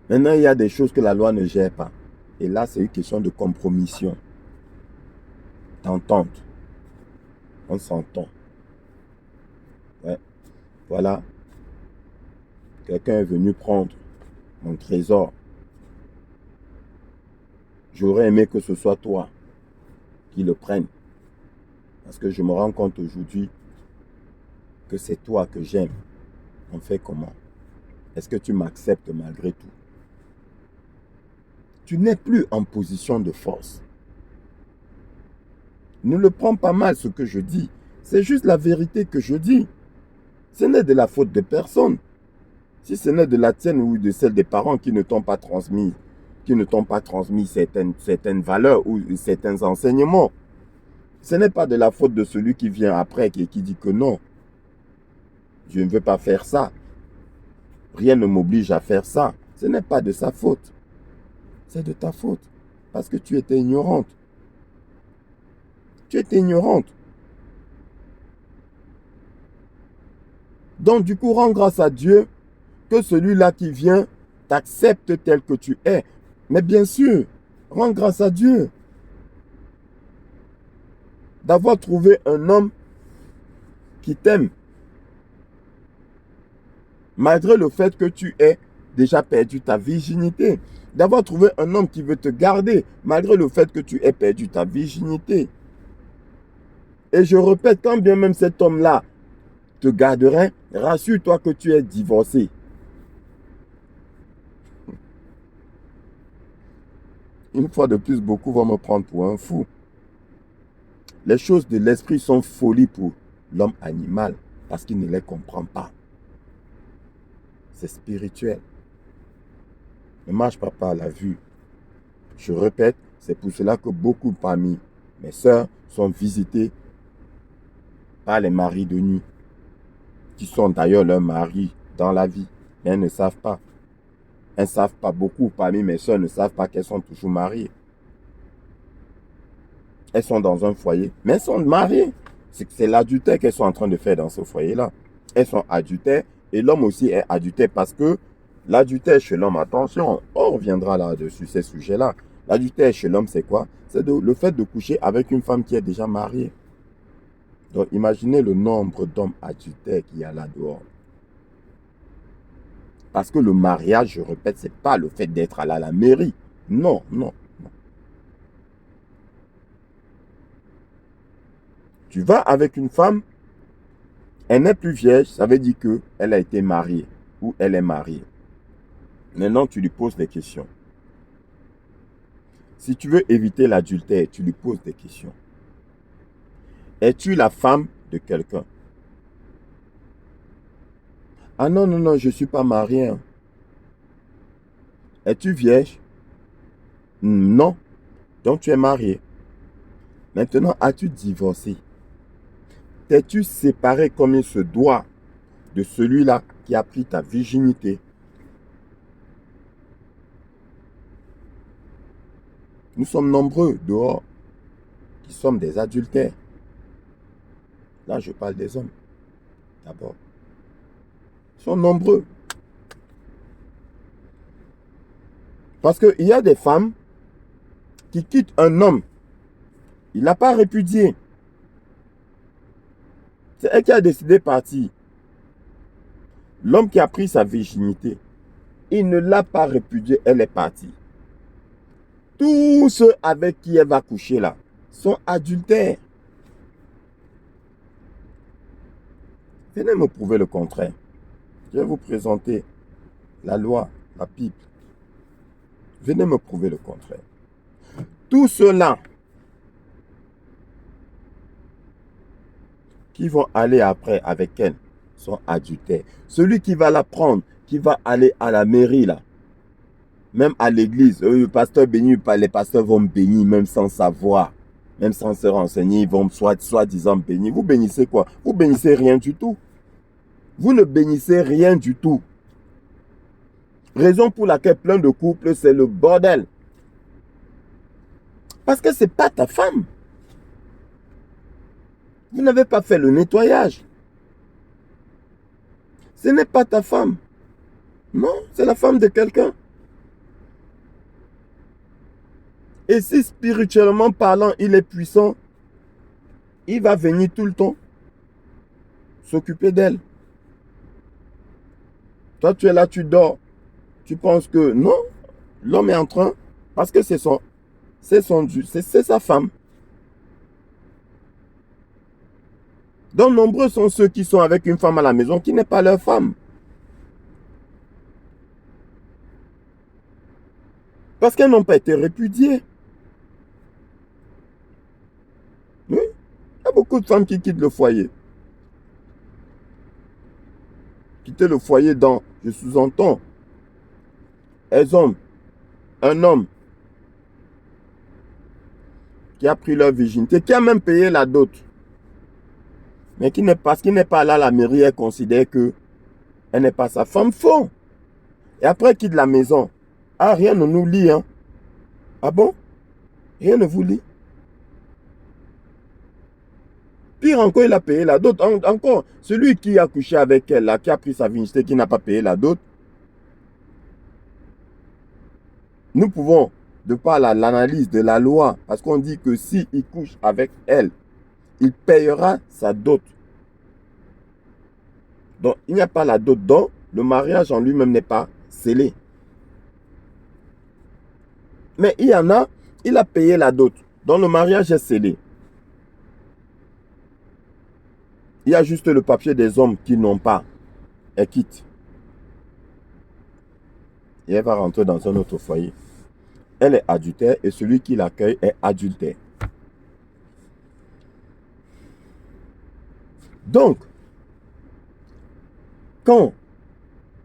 Maintenant, il y a des choses que la loi ne gère pas. Et là, c'est une question de compromission. D'entente. On s'entend. Ouais. Voilà. Quelqu'un est venu prendre mon trésor. J'aurais aimé que ce soit toi qui le prenne. Parce que je me rends compte aujourd'hui que c'est toi que j'aime. On fait comment? Est-ce que tu m'acceptes malgré tout? Tu n'es plus en position de force. Ne le prends pas mal ce que je dis. C'est juste la vérité que je dis. Ce n'est de la faute de personne. Si ce n'est de la tienne ou de celle des parents qui ne t'ont pas transmis, certaines valeurs ou certains enseignements, ce n'est pas de la faute de celui qui vient après et qui dit que non, je ne veux pas faire ça. Rien ne m'oblige à faire ça. Ce n'est pas de sa faute. C'est de ta faute. Parce que tu étais ignorante. Tu étais ignorante. Donc du coup, rends grâce à Dieu que celui-là qui vient t'accepte tel que tu es. Mais bien sûr, rends grâce à Dieu d'avoir trouvé un homme qui t'aime. Malgré le fait que tu aies déjà perdu ta virginité. D'avoir trouvé un homme qui veut te garder, malgré le fait que tu aies perdu ta virginité. Et je répète, quand bien même cet homme-là te garderait, rassure-toi que tu es divorcé. Une fois de plus, beaucoup vont me prendre pour un fou. Les choses de l'esprit sont folies pour l'homme animal parce qu'il ne les comprend pas. C'est spirituel. Ne marche pas par la vue. Je répète, c'est pour cela que beaucoup parmi mes sœurs sont visitées par les maris de nuit, qui sont d'ailleurs leurs maris dans la vie, mais elles ne savent pas. Elles ne savent pas, beaucoup parmi mes sœurs ne savent pas qu'elles sont toujours mariées. Elles sont dans un foyer, mais elles sont mariées. C'est l'adultère qu'elles sont en train de faire dans ce foyer-là. Elles sont adultères et l'homme aussi est adultère parce que l'adultère chez l'homme, attention, on reviendra là-dessus, ces sujets-là. L'adultère chez l'homme, c'est quoi? C'est le fait de coucher avec une femme qui est déjà mariée. Donc, imaginez le nombre d'hommes adultères qu'il y a là dehors. Parce que le mariage, je répète, ce n'est pas le fait d'être à la mairie. Non, non, non. Tu vas avec une femme, elle n'est plus vierge, ça veut dire qu'elle a été mariée ou elle est mariée. Maintenant, tu lui poses des questions. Si tu veux éviter l'adultère, tu lui poses des questions. Es-tu la femme de quelqu'un? Ah non, non, non, je ne suis pas mariée. Hein. Es-tu vierge? Non. Donc tu es mariée. Maintenant, as-tu divorcé? T'es-tu séparé comme il se doit de celui-là qui a pris ta virginité? Nous sommes nombreux dehors qui sommes des adultères. Là, je parle des hommes. D'abord. Ils sont nombreux. Parce qu'il y a des femmes qui quittent un homme. Il n'a pas répudié. C'est elle qui a décidé de partir. L'homme qui a pris sa virginité, il ne l'a pas répudié, elle est partie. Tous ceux avec qui elle va coucher là sont adultères. Venez me prouver le contraire. Je vais vous présenter la loi, la Bible. Venez me prouver le contraire. Tous ceux-là qui vont aller après avec elle sont adultères. Celui qui va la prendre, qui va aller à la mairie là, même à l'église, le pasteur béni, les pasteurs vont bénir même sans savoir, même sans se renseigner, ils vont soi-disant bénir. Vous bénissez quoi? Vous bénissez rien du tout. Vous ne bénissez rien du tout. Raison pour laquelle plein de couples, c'est le bordel. Parce que ce n'est pas ta femme. Vous n'avez pas fait le nettoyage. Ce n'est pas ta femme. Non, c'est la femme de quelqu'un. Et si spirituellement parlant, il est puissant, il va venir tout le temps s'occuper d'elle. Toi, tu es là, tu dors. Tu penses que non, l'homme est en train, parce que c'est son c'est sa femme. Donc, nombreux sont ceux qui sont avec une femme à la maison qui n'est pas leur femme. Parce qu'elles n'ont pas été répudiées. Oui, il y a beaucoup de femmes qui quittent le foyer. Quitter le foyer dans, je sous-entends, elles ont un homme qui a pris leur virginité, qui a même payé la dot. Mais qui n'est pas là à la mairie, elle considère que elle n'est pas sa femme. Faux. Et après, quitte la maison. Ah, rien ne nous lie, hein. Ah bon? Rien ne vous lie. Pire encore, il a payé la dot. Encore, celui qui a couché avec elle, là, qui a pris sa virginité, qui n'a pas payé la dot, nous pouvons, de par l'analyse de la loi, parce qu'on dit que s'il couche avec elle, il payera sa dot. Donc, il n'y a pas la dot, donc le mariage en lui-même n'est pas scellé. Mais il y en a, il a payé la dot, donc le mariage est scellé. Il y a juste le papier des hommes qui n'ont pas. Elle quitte. Et elle va rentrer dans un autre foyer. Elle est adultère et celui qui l'accueille est adultère. Donc, quand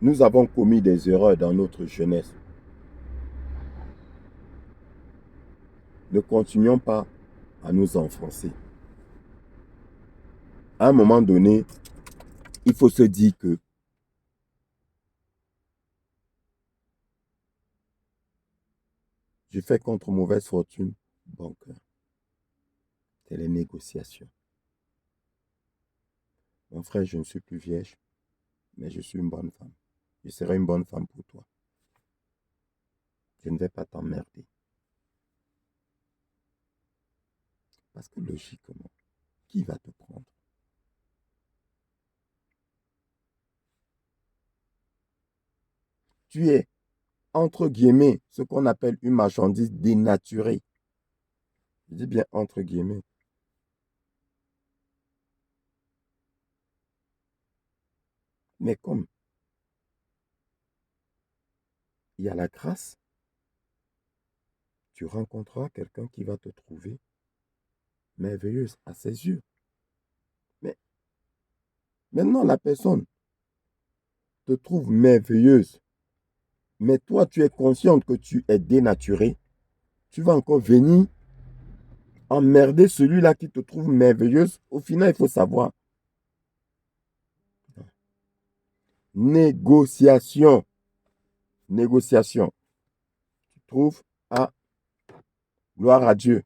nous avons commis des erreurs dans notre jeunesse, ne continuons pas à nous enfoncer. À un moment donné, il faut se dire que je fais contre mauvaise fortune bon cœur. C'est les négociations. Mon frère, je ne suis plus vierge, mais je suis une bonne femme. Je serai une bonne femme pour toi. Je ne vais pas t'emmerder. Parce que logiquement, qui va te prendre? Tu es, entre guillemets, ce qu'on appelle une marchandise dénaturée. Je dis bien entre guillemets. Mais comme il y a la grâce, tu rencontreras quelqu'un qui va te trouver merveilleuse à ses yeux. Mais maintenant, la personne te trouve merveilleuse. Mais toi, tu es consciente que tu es dénaturé. Tu vas encore venir emmerder celui-là qui te trouve merveilleuse. Au final, il faut savoir. Négociation. Négociation. Tu trouves? Ah, gloire à Dieu.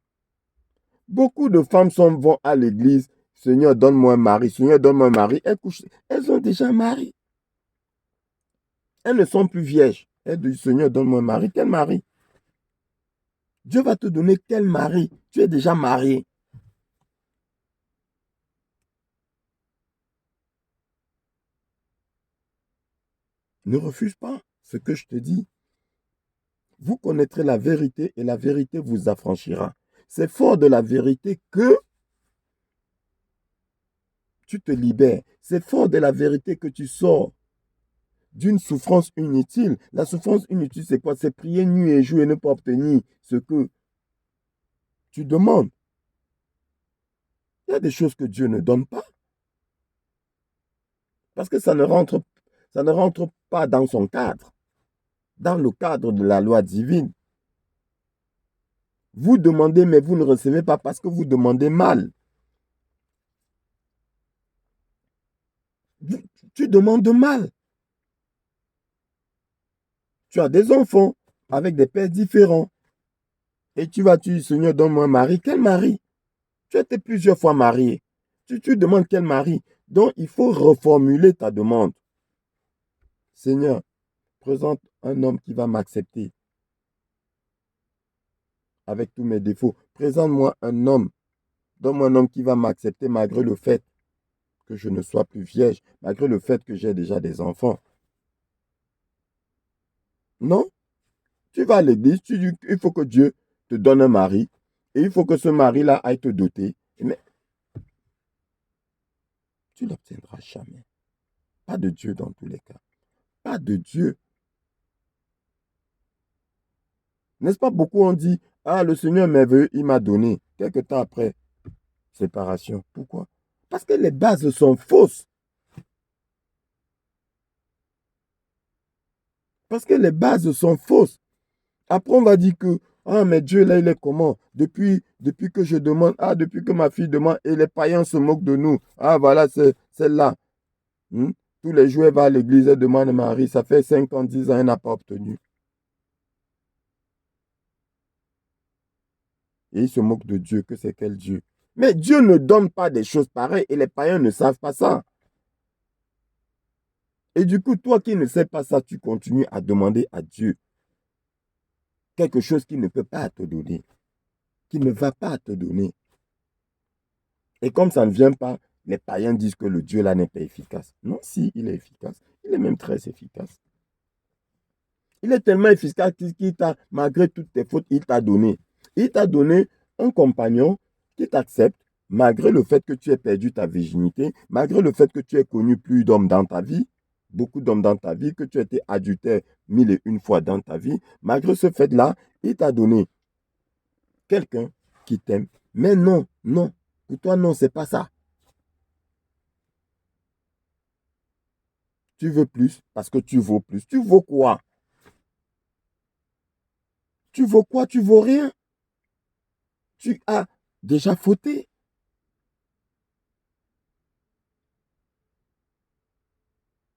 Beaucoup de femmes vont à l'église. Seigneur, donne-moi un mari. Seigneur, donne-moi un mari. Elles ont déjà un mari. Elles ne sont plus vierges. Elles disent, Seigneur, donne-moi un mari. Quel mari? Dieu va te donner quel mari? Tu es déjà marié. Ne refuse pas ce que je te dis. Vous connaîtrez la vérité et la vérité vous affranchira. C'est fort de la vérité que tu te libères. C'est fort de la vérité que tu sors d'une souffrance inutile. La souffrance inutile, c'est quoi? C'est prier nuit et jour et ne pas obtenir ce que tu demandes. Il y a des choses que Dieu ne donne pas. Parce que ça ne rentre pas dans son cadre. Dans le cadre de la loi divine. Vous demandez, mais vous ne recevez pas parce que vous demandez mal. Tu demandes mal. Tu as des enfants avec des pères différents. Et tu dis, Seigneur, donne-moi un mari. Quel mari? Tu as été plusieurs fois marié. Tu demandes quel mari? Donc, il faut reformuler ta demande. Seigneur, présente un homme qui va m'accepter avec tous mes défauts. Présente-moi un homme. Donne-moi un homme qui va m'accepter malgré le fait que je ne sois plus vierge, malgré le fait que j'ai déjà des enfants. Non? Tu vas à l'église, tu dis qu'il faut que Dieu te donne un mari, et il faut que ce mari-là aille te doter. Mais tu ne l'obtiendras jamais. Pas de Dieu dans tous les cas. Pas de Dieu. N'est-ce pas, beaucoup ont dit, ah, le Seigneur merveilleux, il m'a donné. Quelque temps après, séparation. Pourquoi? Parce que les bases sont fausses. Parce que les bases sont fausses. Après, on va dire que, ah, mais Dieu, là, il est comment? Depuis que je demande, ah, depuis que ma fille demande, et les païens se moquent de nous. Ah, voilà, c'est celle-là. Tous les jours, elle va à l'église, elle demande à Marie. Ça fait 5 ans, 10 ans, elle n'a pas obtenu. Et il se moque de Dieu, que c'est quel Dieu? Mais Dieu ne donne pas des choses pareilles et les païens ne savent pas ça. Et du coup, toi qui ne sais pas ça, tu continues à demander à Dieu quelque chose qu'il ne peut pas te donner, qu'il ne va pas te donner. Et comme ça ne vient pas, les païens disent que le Dieu là n'est pas efficace. Non, si, il est efficace. Il est même très efficace. Il est tellement efficace qu'il t'a, malgré toutes tes fautes, il t'a donné. Il t'a donné un compagnon qui t'accepte, malgré le fait que tu aies perdu ta virginité, malgré le fait que tu aies connu plus d'hommes dans ta vie, beaucoup d'hommes dans ta vie, que tu as été adultère 1001 fois dans ta vie, malgré ce fait-là, il t'a donné quelqu'un qui t'aime. Mais non, non, pour toi, non, c'est pas ça. Tu veux plus parce que tu vaux plus. Tu vaux quoi? Tu vaux quoi? Tu vaux rien. Tu as déjà fauté.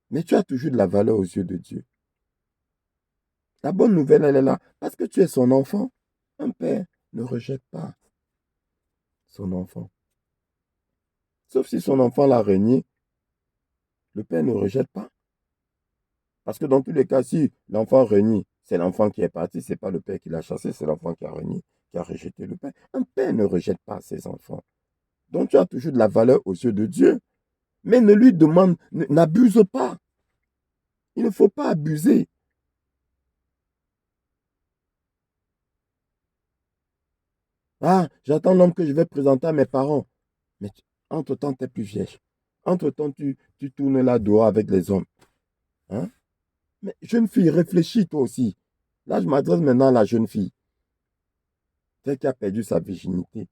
Mais tu as toujours de la valeur aux yeux de Dieu. La bonne nouvelle, elle est là. Parce que tu es son enfant. Un père ne rejette pas son enfant. Sauf si son enfant l'a renié. Le père ne rejette pas. Parce que dans tous les cas, si l'enfant renie, c'est l'enfant qui est parti, ce n'est pas le père qui l'a chassé, c'est l'enfant qui a renié, qui a rejeté le père. Un père ne rejette pas ses enfants. Donc tu as toujours de la valeur aux yeux de Dieu. Mais ne lui demande, n'abuse pas. Il ne faut pas abuser. Ah, j'attends l'homme que je vais présenter à mes parents. Mais entre-temps, tu es plus vieille. Entre-temps, tu tournes là dehors avec les hommes. Hein? Mais jeune fille, réfléchis toi aussi. Là, je m'adresse maintenant à la jeune fille. Celle qui a perdu sa virginité.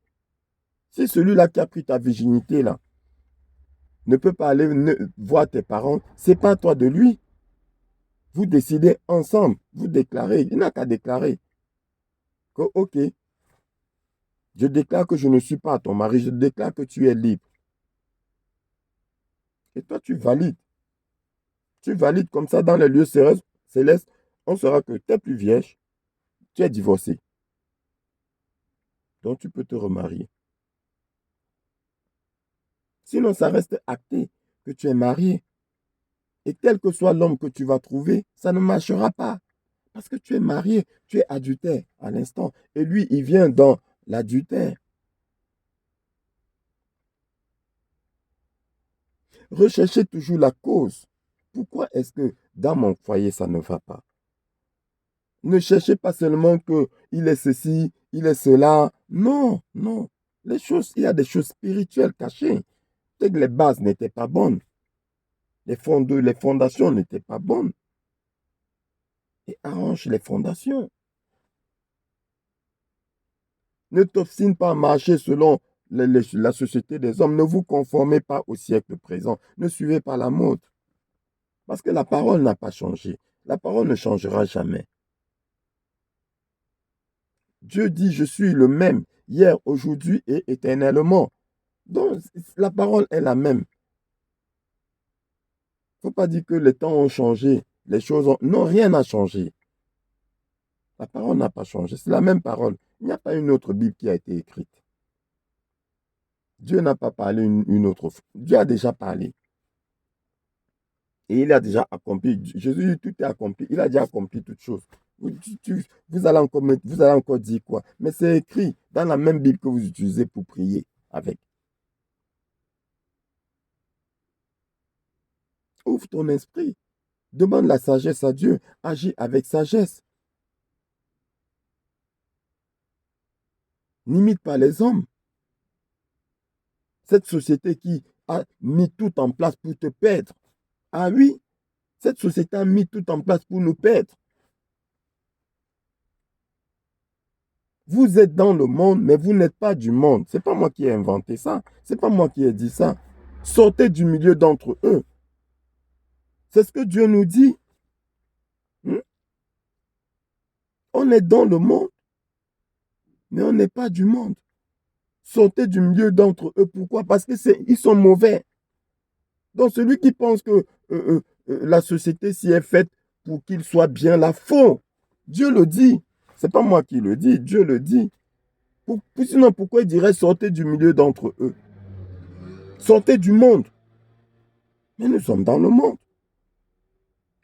Si celui-là qui a pris ta virginité, là, ne peut pas aller voir tes parents, c'est pas à toi de lui. Vous décidez ensemble, vous déclarez. Il n'a qu'à déclarer que, ok, je déclare que je ne suis pas ton mari, je déclare que tu es libre. Et toi, tu valides. Tu valides comme ça dans les lieux célestes, on saura que tu es plus vierge, tu es divorcé. Donc tu peux te remarier. Sinon, ça reste acté que tu es marié. Et quel que soit l'homme que tu vas trouver, ça ne marchera pas. Parce que tu es marié, tu es adultère à l'instant. Et lui, il vient dans l'adultère. Recherchez toujours la cause. Pourquoi est-ce que dans mon foyer, ça ne va pas? Ne cherchez pas seulement qu'il est ceci, il est cela. Non, non. Il y a des choses spirituelles cachées. C'est que les bases n'étaient pas bonnes. Les fondations n'étaient pas bonnes. Et arrange les fondations. Ne t'obstine pas à marcher selon la société des hommes. Ne vous conformez pas au siècle présent. Ne suivez pas la mode. Parce que la parole n'a pas changé. La parole ne changera jamais. Dieu dit, je suis le même, hier, aujourd'hui et éternellement. Donc, la parole est la même. Il ne faut pas dire que les temps ont changé, les choses ont... Non, rien n'a changé. La parole n'a pas changé. C'est la même parole. Il n'y a pas une autre Bible qui a été écrite. Dieu n'a pas parlé une autre fois. Dieu a déjà parlé. Et il a déjà accompli. Jésus dit, tout est accompli. Il a déjà accompli toutes choses. Vous allez encore dire quoi? Mais c'est écrit dans la même Bible que vous utilisez pour prier avec. Ouvre ton esprit. Demande la sagesse à Dieu. Agis avec sagesse. N'imite pas les hommes. Cette société qui a mis tout en place pour te perdre. Ah oui, cette société a mis tout en place pour nous perdre. Vous êtes dans le monde, mais vous n'êtes pas du monde. Ce n'est pas moi qui ai inventé ça. Ce n'est pas moi qui ai dit ça. Sortez du milieu d'entre eux. C'est ce que Dieu nous dit. On est dans le monde, mais on n'est pas du monde. Sortez du milieu d'entre eux. Pourquoi? Parce qu'ils sont mauvais. Donc celui qui pense que la société s'y est faite pour qu'il soit bien là, faux. Dieu le dit. Ce n'est pas moi qui le dis, Dieu le dit. Sinon, pourquoi il dirait sortez du milieu d'entre eux? Sortez du monde. Mais nous sommes dans le monde.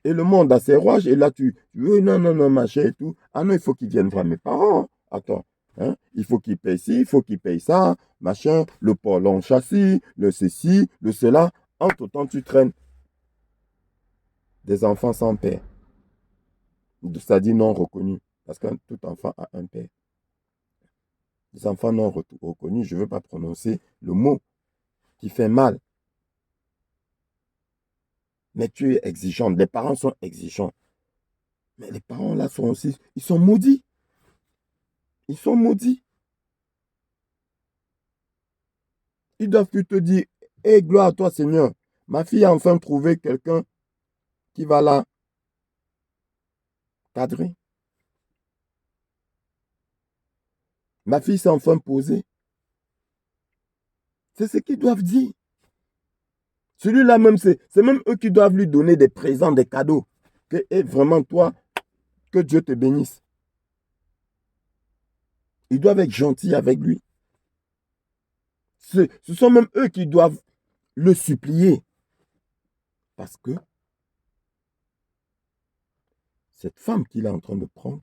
Et le monde a ses rouages. Et là, non, machin et tout. Ah non, il faut qu'ils viennent voir mes parents. Attends. Hein? Il faut qu'ils payent ci, il faut qu'ils payent ça. Machin, le pôle châssis, le ceci, le cela. Entre temps, tu traînes des enfants sans père. C'est-à-dire non reconnus. Parce que tout enfant a un père. Les enfants non reconnus, je ne veux pas prononcer le mot qui fait mal. Mais tu es exigeant. Les parents sont exigeants. Mais les parents là sont aussi, ils sont maudits. Ils sont maudits. Ils doivent plus te dire, hé, gloire à toi Seigneur, ma fille a enfin trouvé quelqu'un qui va la cadrer. Ma fille s'est enfin posée. C'est ce qu'ils doivent dire. Celui-là même, c'est même eux qui doivent lui donner des présents, des cadeaux. Et vraiment toi, que Dieu te bénisse. Ils doivent être gentils avec lui. Ce sont même eux qui doivent le supplier. Parce que cette femme qu'il est en train de prendre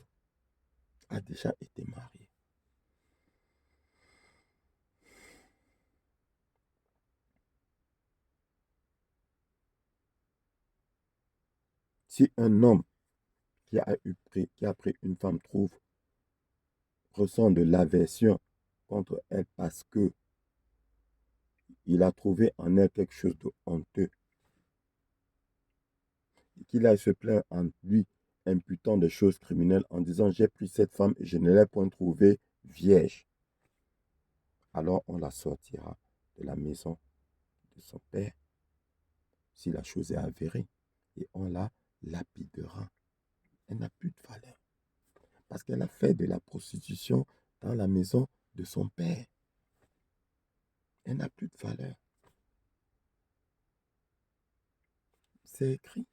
a déjà été mariée. Si un homme qui a pris une femme ressent de l'aversion contre elle parce que il a trouvé en elle quelque chose de honteux, et qu'il a se plaint en lui, imputant des choses criminelles en disant j'ai pris cette femme et je ne l'ai point trouvée vierge, alors on la sortira de la maison de son père si la chose est avérée et on la lapidera. Elle n'a plus de valeur parce qu'elle a fait de la prostitution dans la maison de son père. Elle n'a plus de valeur. C'est écrit.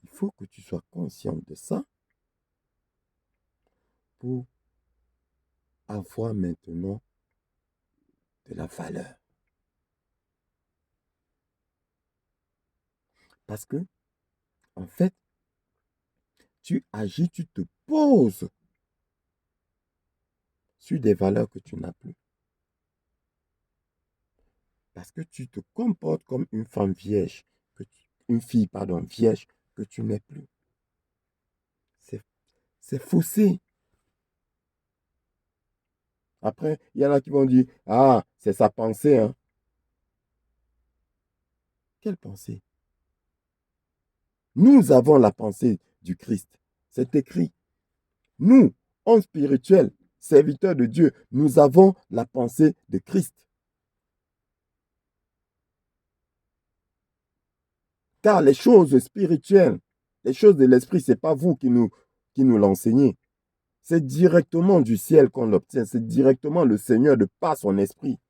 Il faut que tu sois conscient de ça pour avoir maintenant de la valeur. Parce que, en fait, tu agis, tu te poses sur des valeurs que tu n'as plus. Parce que tu te comportes comme une femme vierge, une fille, vierge, que tu n'es plus. C'est faussé. Après, il y en a qui vont dire, ah, c'est sa pensée, hein. Quelle pensée? Nous avons la pensée du Christ. C'est écrit. Nous, hommes spirituels, serviteurs de Dieu, nous avons la pensée de Christ. Car les choses spirituelles, les choses de l'esprit, ce n'est pas vous qui nous l'enseignez. C'est directement du ciel qu'on l'obtient. C'est directement le Seigneur de par son esprit.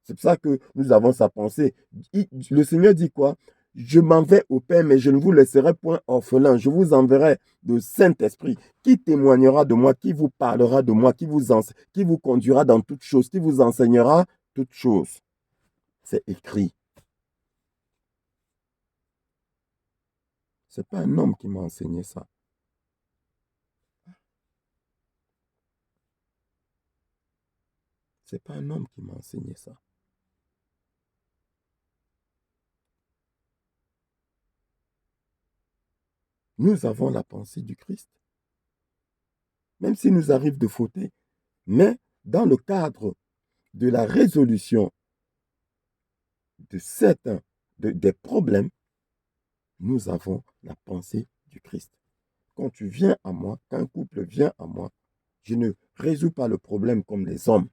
C'est pour ça que nous avons sa pensée. Le Seigneur dit quoi? Je m'en vais au Père, mais je ne vous laisserai point orphelin. Je vous enverrai le Saint-Esprit qui témoignera de moi, qui vous parlera de moi, qui vous conduira dans toutes choses, qui vous enseignera toutes choses. C'est écrit. Ce n'est pas un homme qui m'a enseigné ça. Ce n'est pas un homme qui m'a enseigné ça. nous avons la pensée du Christ. Même s'il nous arrive de fauter, mais dans le cadre de la résolution de des problèmes, nous avons la pensée du Christ. Quand tu viens à moi, quand un couple vient à moi, je ne résous pas le problème comme les hommes.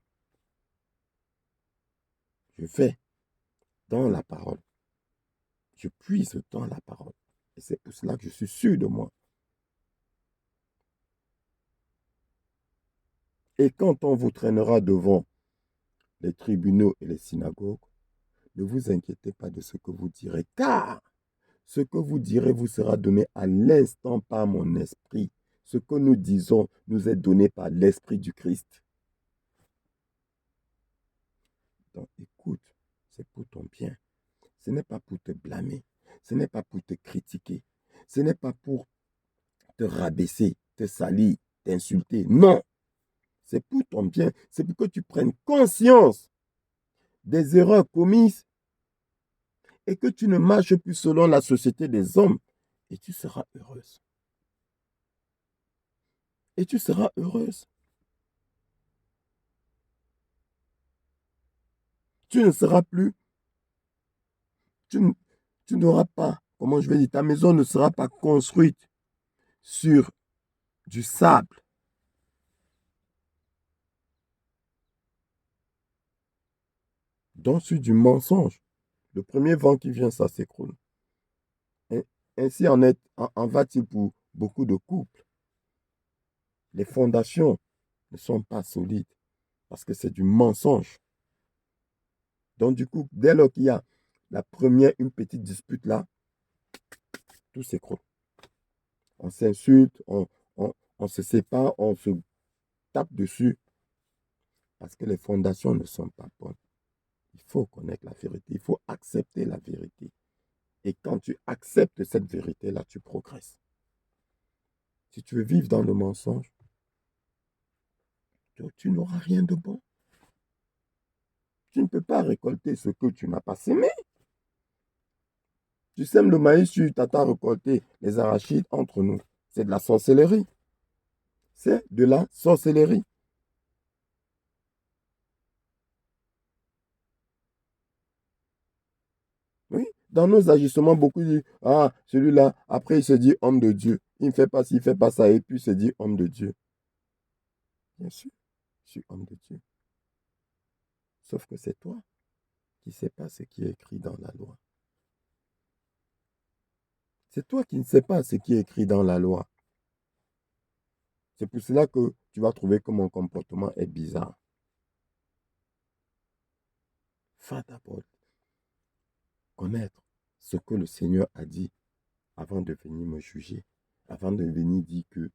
Je vais dans la parole. Je puise dans la parole. Et c'est pour cela que je suis sûr de moi. Et quand on vous traînera devant les tribunaux et les synagogues, ne vous inquiétez pas de ce que vous direz, car ce que vous direz vous sera donné à l'instant par mon esprit. Ce que nous disons nous est donné par l'esprit du Christ. Donc écoute, c'est pour ton bien. Ce n'est pas pour te blâmer. Ce n'est pas pour te critiquer. Ce n'est pas pour te rabaisser, te salir, t'insulter. Non. C'est pour ton bien. C'est pour que tu prennes conscience des erreurs commises et que tu ne marches plus selon la société des hommes. Et tu seras heureuse. Et tu seras heureuse. Tu ne seras plus, tu n'auras pas, comment je vais dire, ta maison ne sera pas construite sur du sable. Donc sur du mensonge. Le premier vent qui vient, ça s'écroule. Ainsi en va-t-il pour beaucoup de couples. Les fondations ne sont pas solides parce que c'est du mensonge. Donc du coup, dès lors qu'il y a une petite dispute là, tout s'écroule. On s'insulte, on se sépare, on se tape dessus parce que les fondations ne sont pas bonnes. Il faut connaître la vérité, il faut accepter la vérité. Et quand tu acceptes cette vérité-là, tu progresses. Si tu veux vivre dans le mensonge, tu n'auras rien de bon. Tu ne peux pas récolter ce que tu n'as pas sémé. Tu sèmes le maïs, tu t'attends à récolter les arachides entre nous. C'est de la sorcellerie. C'est de la sorcellerie. Oui, dans nos agissements, beaucoup disent, ah, celui-là, après il se dit homme de Dieu. Il ne fait pas ci, il ne fait pas ça, et puis il se dit homme de Dieu. Bien sûr, je suis homme de Dieu. Sauf que c'est toi qui ne sais pas ce qui est écrit dans la loi. C'est toi qui ne sais pas ce qui est écrit dans la loi. C'est pour cela que tu vas trouver que mon comportement est bizarre. Va d'abord connaître ce que le Seigneur a dit avant de venir me juger, avant de venir dire que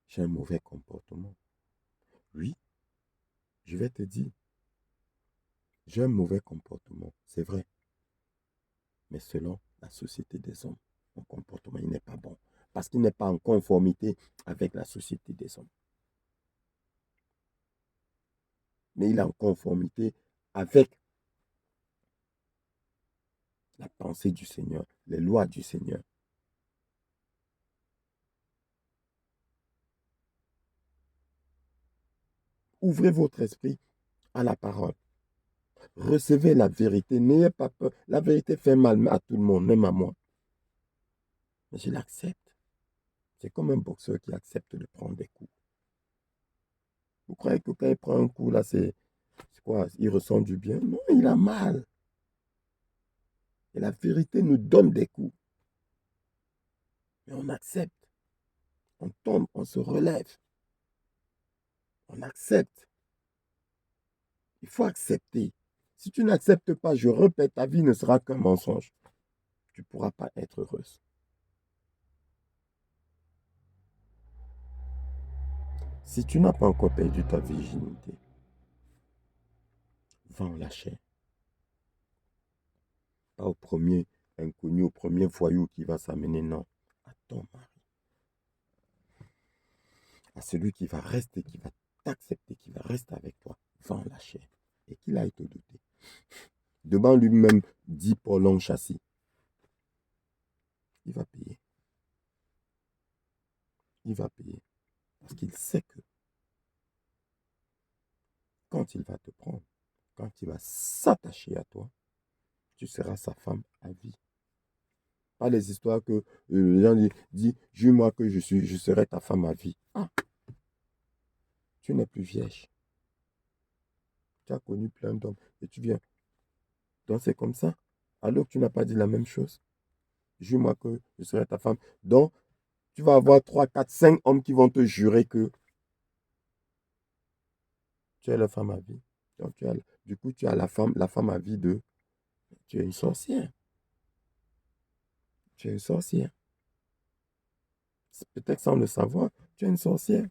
j'ai un mauvais comportement. Oui, je vais te dire, j'ai un mauvais comportement, c'est vrai. Mais selon la société des hommes, mon comportement n'est pas bon. Parce qu'il n'est pas en conformité avec la société des hommes. Mais il est en conformité avec la pensée du Seigneur, les lois du Seigneur. Ouvrez votre esprit à la parole. Recevez la vérité. N'ayez pas peur. La vérité fait mal à tout le monde, même à moi. Mais je l'accepte. C'est comme un boxeur qui accepte de prendre des coups. Vous croyez que quand il prend un coup, là, c'est quoi? Il ressent du bien? Non, il a mal. Et la vérité nous donne des coups. Mais on accepte. On tombe, on se relève. On accepte. Il faut accepter. Si tu n'acceptes pas, je répète, ta vie ne sera qu'un mensonge. Tu ne pourras pas être heureuse. Si tu n'as pas encore perdu ta virginité, va en lâcher. Pas au premier inconnu, au premier voyou qui va s'amener, non. À ton mari. À celui qui va rester, qui va t'accepter, qui va rester avec toi. Va en lâcher. Et qu'il aille te douter. Devant lui-même, dit Paul châssis. Il va payer. il va payer. Parce qu'il sait que quand il va te prendre, quand il va s'attacher à toi, tu seras sa femme à vie. Pas les histoires que les gens disent, jure-moi que je serai ta femme à vie. Ah, tu n'es plus vierge. Tu as connu plein d'hommes et tu viens. Donc c'est comme ça. Alors que tu n'as pas dit la même chose. Jure-moi que je serai ta femme. Donc, tu vas avoir 3, 4, 5 hommes qui vont te jurer que tu es la femme à vie. Donc, du coup, tu as la femme à vie de... Tu es une sorcière. Tu es une sorcière. Peut-être sans le savoir, tu es une sorcière.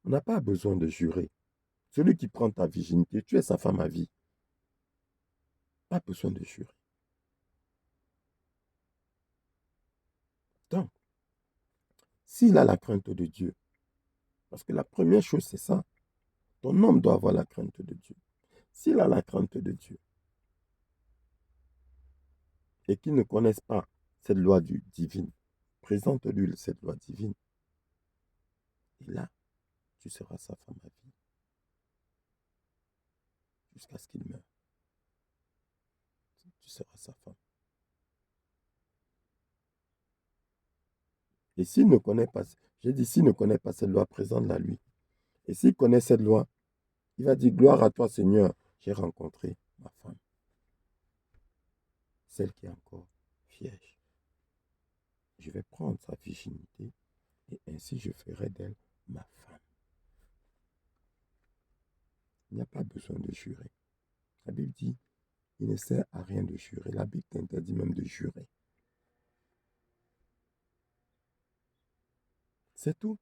On n'a pas besoin de jurer. Celui qui prend ta virginité, tu es sa femme à vie. Pas besoin de jurer. Donc, s'il a la crainte de Dieu, parce que la première chose, c'est ça. Ton homme doit avoir la crainte de Dieu. S'il a la crainte de Dieu et qu'il ne connaisse pas cette loi divine, présente-lui cette loi divine. Et là, tu seras sa femme à vie. Jusqu'à ce qu'il meure. Tu seras sa femme. Et s'il ne connaît pas, j'ai dit, s'il ne connaît pas cette loi, présente-la lui. Et s'il connaît cette loi, il va dire, gloire à toi Seigneur, j'ai rencontré ma femme. Celle qui est encore vierge. Je vais prendre sa virginité et ainsi je ferai d'elle ma femme. Il n'y a pas besoin de jurer. La Bible dit, il ne sert à rien de jurer. La Bible t'interdit même de jurer. C'est tout.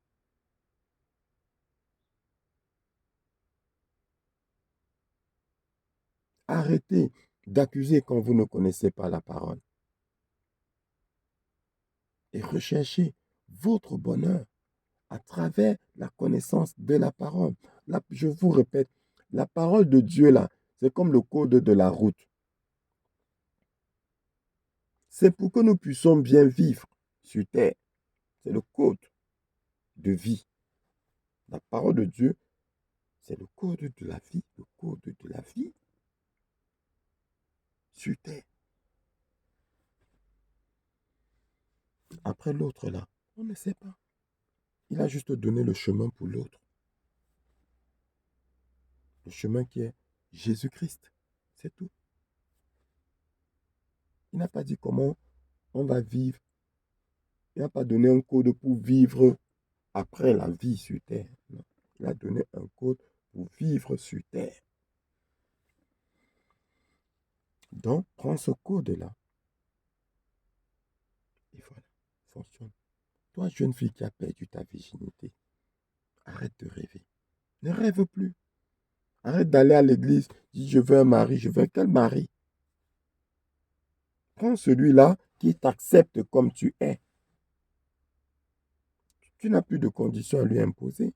Arrêtez d'accuser quand vous ne connaissez pas la parole. Et recherchez votre bonheur à travers la connaissance de la parole. Là, je vous répète, la parole de Dieu, là, c'est comme le code de la route. C'est pour que nous puissions bien vivre sur terre. C'est le code de vie. La parole de Dieu, c'est le code de la vie. Le code de la vie sur terre. Après l'autre, là, on ne sait pas. Il a juste donné le chemin pour l'autre. Le chemin qui est Jésus-Christ. C'est tout. Il n'a pas dit comment on va vivre. Il n'a pas donné un code pour vivre après la vie sur terre. Non. Il a donné un code pour vivre sur terre. Donc, prends ce code-là. Et voilà, fonctionne. Toi, jeune fille qui a perdu ta virginité, arrête de rêver. Ne rêve plus. Arrête d'aller à l'église. Dis, je veux un mari. Je veux quel mari? Prends celui-là qui t'accepte comme tu es. Tu n'as plus de conditions à lui imposer.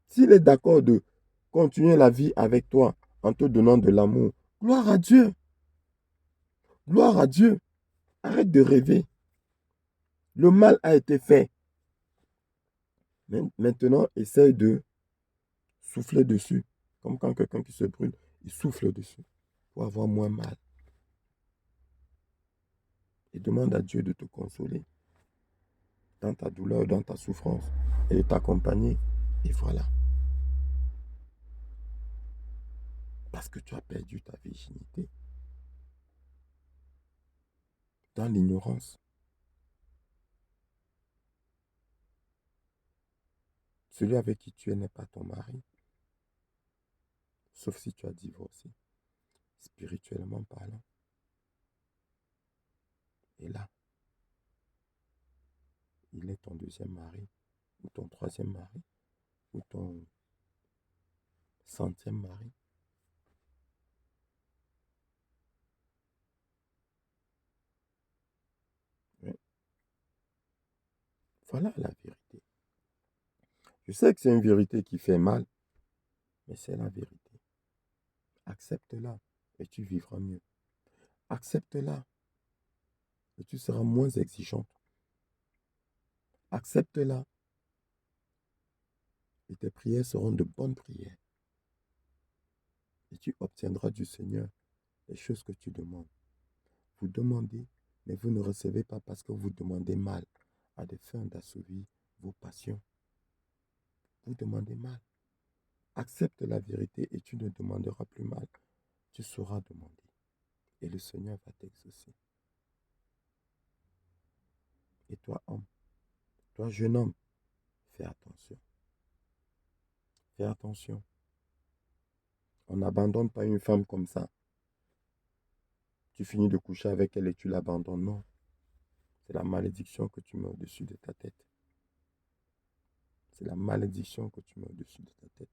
S'il est d'accord de continuer la vie avec toi en te donnant de l'amour, gloire à Dieu. Gloire à Dieu. Arrête de rêver. Le mal a été fait. Maintenant, essaye de souffler dessus. Comme quand quelqu'un qui se brûle, il souffle dessus pour avoir moins mal. Et demande à Dieu de te consoler dans ta douleur, dans ta souffrance et de t'accompagner. Et voilà. Parce que tu as perdu ta virginité dans l'ignorance. Celui avec qui tu es n'est pas ton mari. Sauf si tu as divorcé, spirituellement parlant. Et là, il est ton deuxième mari, ou ton troisième mari, ou ton centième mari. Oui. Voilà la vérité. Je sais que c'est une vérité qui fait mal, mais c'est la vérité. Accepte-la et tu vivras mieux. Accepte-la et tu seras moins exigeante. Accepte-la et tes prières seront de bonnes prières. Et tu obtiendras du Seigneur les choses que tu demandes. Vous demandez, mais vous ne recevez pas parce que vous demandez mal à des fins d'assouvir vos passions. Vous demandez mal. Accepte la vérité et tu ne demanderas plus mal. Tu sauras demander. Et le Seigneur va t'exaucer. Et toi, homme, toi, jeune homme, fais attention. Fais attention. On n'abandonne pas une femme comme ça. Tu finis de coucher avec elle et tu l'abandonnes. Non. C'est la malédiction que tu mets au-dessus de ta tête. C'est la malédiction que tu mets au-dessus de ta tête.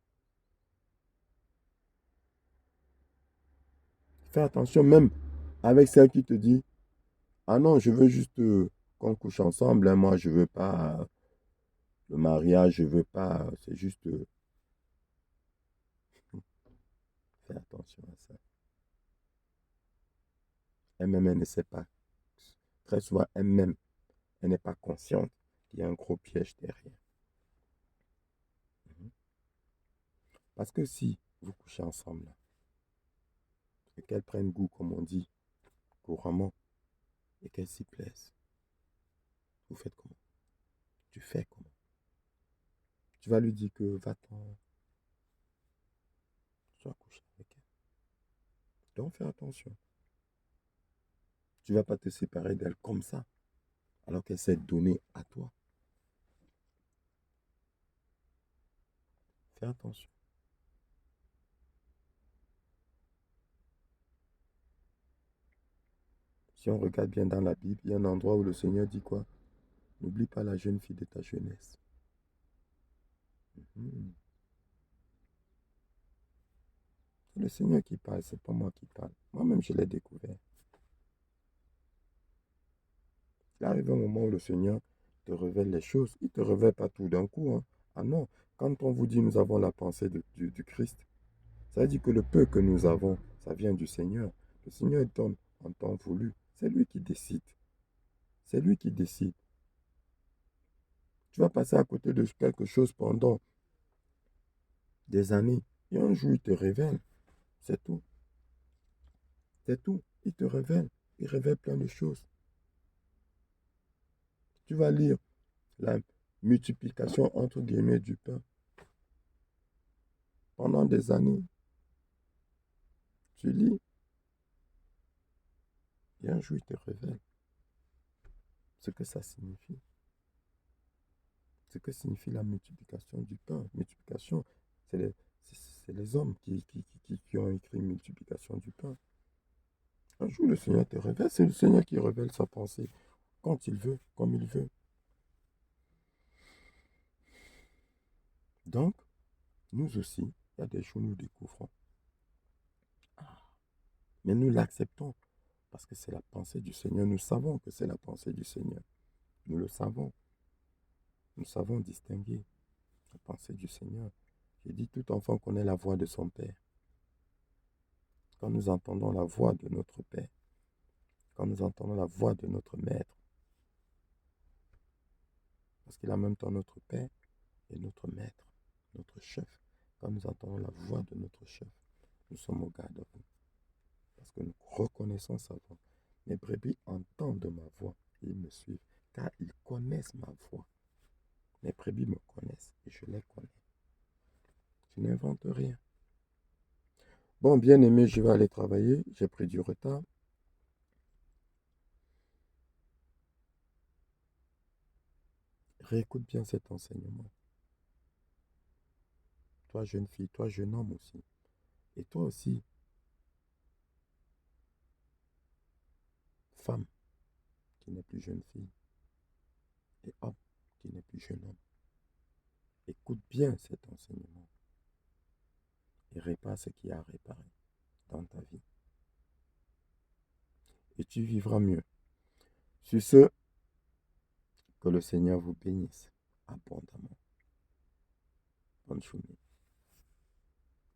Fais attention même avec celle qui te dit, ah non, je veux juste qu'on couche ensemble. Hein, moi, je veux pas le mariage, je veux pas. C'est juste. Fais attention à ça. Elle-même, elle ne sait pas. Très souvent, elle-même, elle n'est pas consciente qu'il y a un gros piège derrière. Parce que si vous couchez ensemble, et qu'elle prenne goût, comme on dit couramment, et qu'elle s'y plaise, vous faites comment? Tu fais comment? Tu vas lui dire que va-t'en, tu vas coucher avec elle. Donc fais attention. Tu ne vas pas te séparer d'elle comme ça, alors qu'elle s'est donnée à toi. Fais attention. Si on regarde bien dans la Bible, il y a un endroit où le Seigneur dit quoi? N'oublie pas la jeune fille de ta jeunesse. C'est le Seigneur qui parle, c'est pas moi qui parle. Moi-même, je l'ai découvert. Il arrive un moment où le Seigneur te révèle les choses. Il ne te révèle pas tout d'un coup. Hein. Ah non, quand on vous dit nous avons la pensée du Christ, ça veut dire que le peu que nous avons, ça vient du Seigneur. Le Seigneur donne en temps voulu. C'est lui qui décide. C'est lui qui décide. Tu vas passer à côté de quelque chose pendant des années. Et un jour, il te révèle. C'est tout. C'est tout. Il te révèle. Il révèle plein de choses. Tu vas lire la multiplication entre guillemets du pain. Pendant des années, tu lis. Et un jour, il te révèle ce que ça signifie. Ce que signifie la multiplication du pain. Multiplication, c'est les hommes qui ont écrit multiplication du pain. Un jour, le Seigneur te révèle. C'est le Seigneur qui révèle sa pensée quand il veut, comme il veut. Donc, nous aussi, il y a des jours où nous découvrons. Mais nous l'acceptons parce que c'est la pensée du Seigneur. Nous savons que c'est la pensée du Seigneur. Nous le savons. Nous savons distinguer la pensée du Seigneur. J'ai dit, tout enfant connaît la voix de son Père. Quand nous entendons la voix de notre Père, quand nous entendons la voix de notre Maître, parce qu'il est en même temps notre Père et notre Maître, notre Chef. Quand nous entendons la voix de notre Chef, nous sommes au garde à vous. Parce que nous reconnaissons sa voix. Mes brebis entendent ma voix et ils me suivent, car ils connaissent ma voix. Mes brebis me connaissent et je les connais. Je n'invente rien. Bon, bien aimé, je vais aller travailler. J'ai pris du retard. Réécoute bien cet enseignement. Toi, jeune fille, toi, jeune homme aussi. Et toi aussi, femme qui n'est plus jeune fille. Et homme qui n'est plus jeune homme. Écoute bien cet enseignement. Et répare ce qu'il y a à réparer dans ta vie. Et tu vivras mieux. Sur ce, que le Seigneur vous bénisse abondamment. Bonne journée.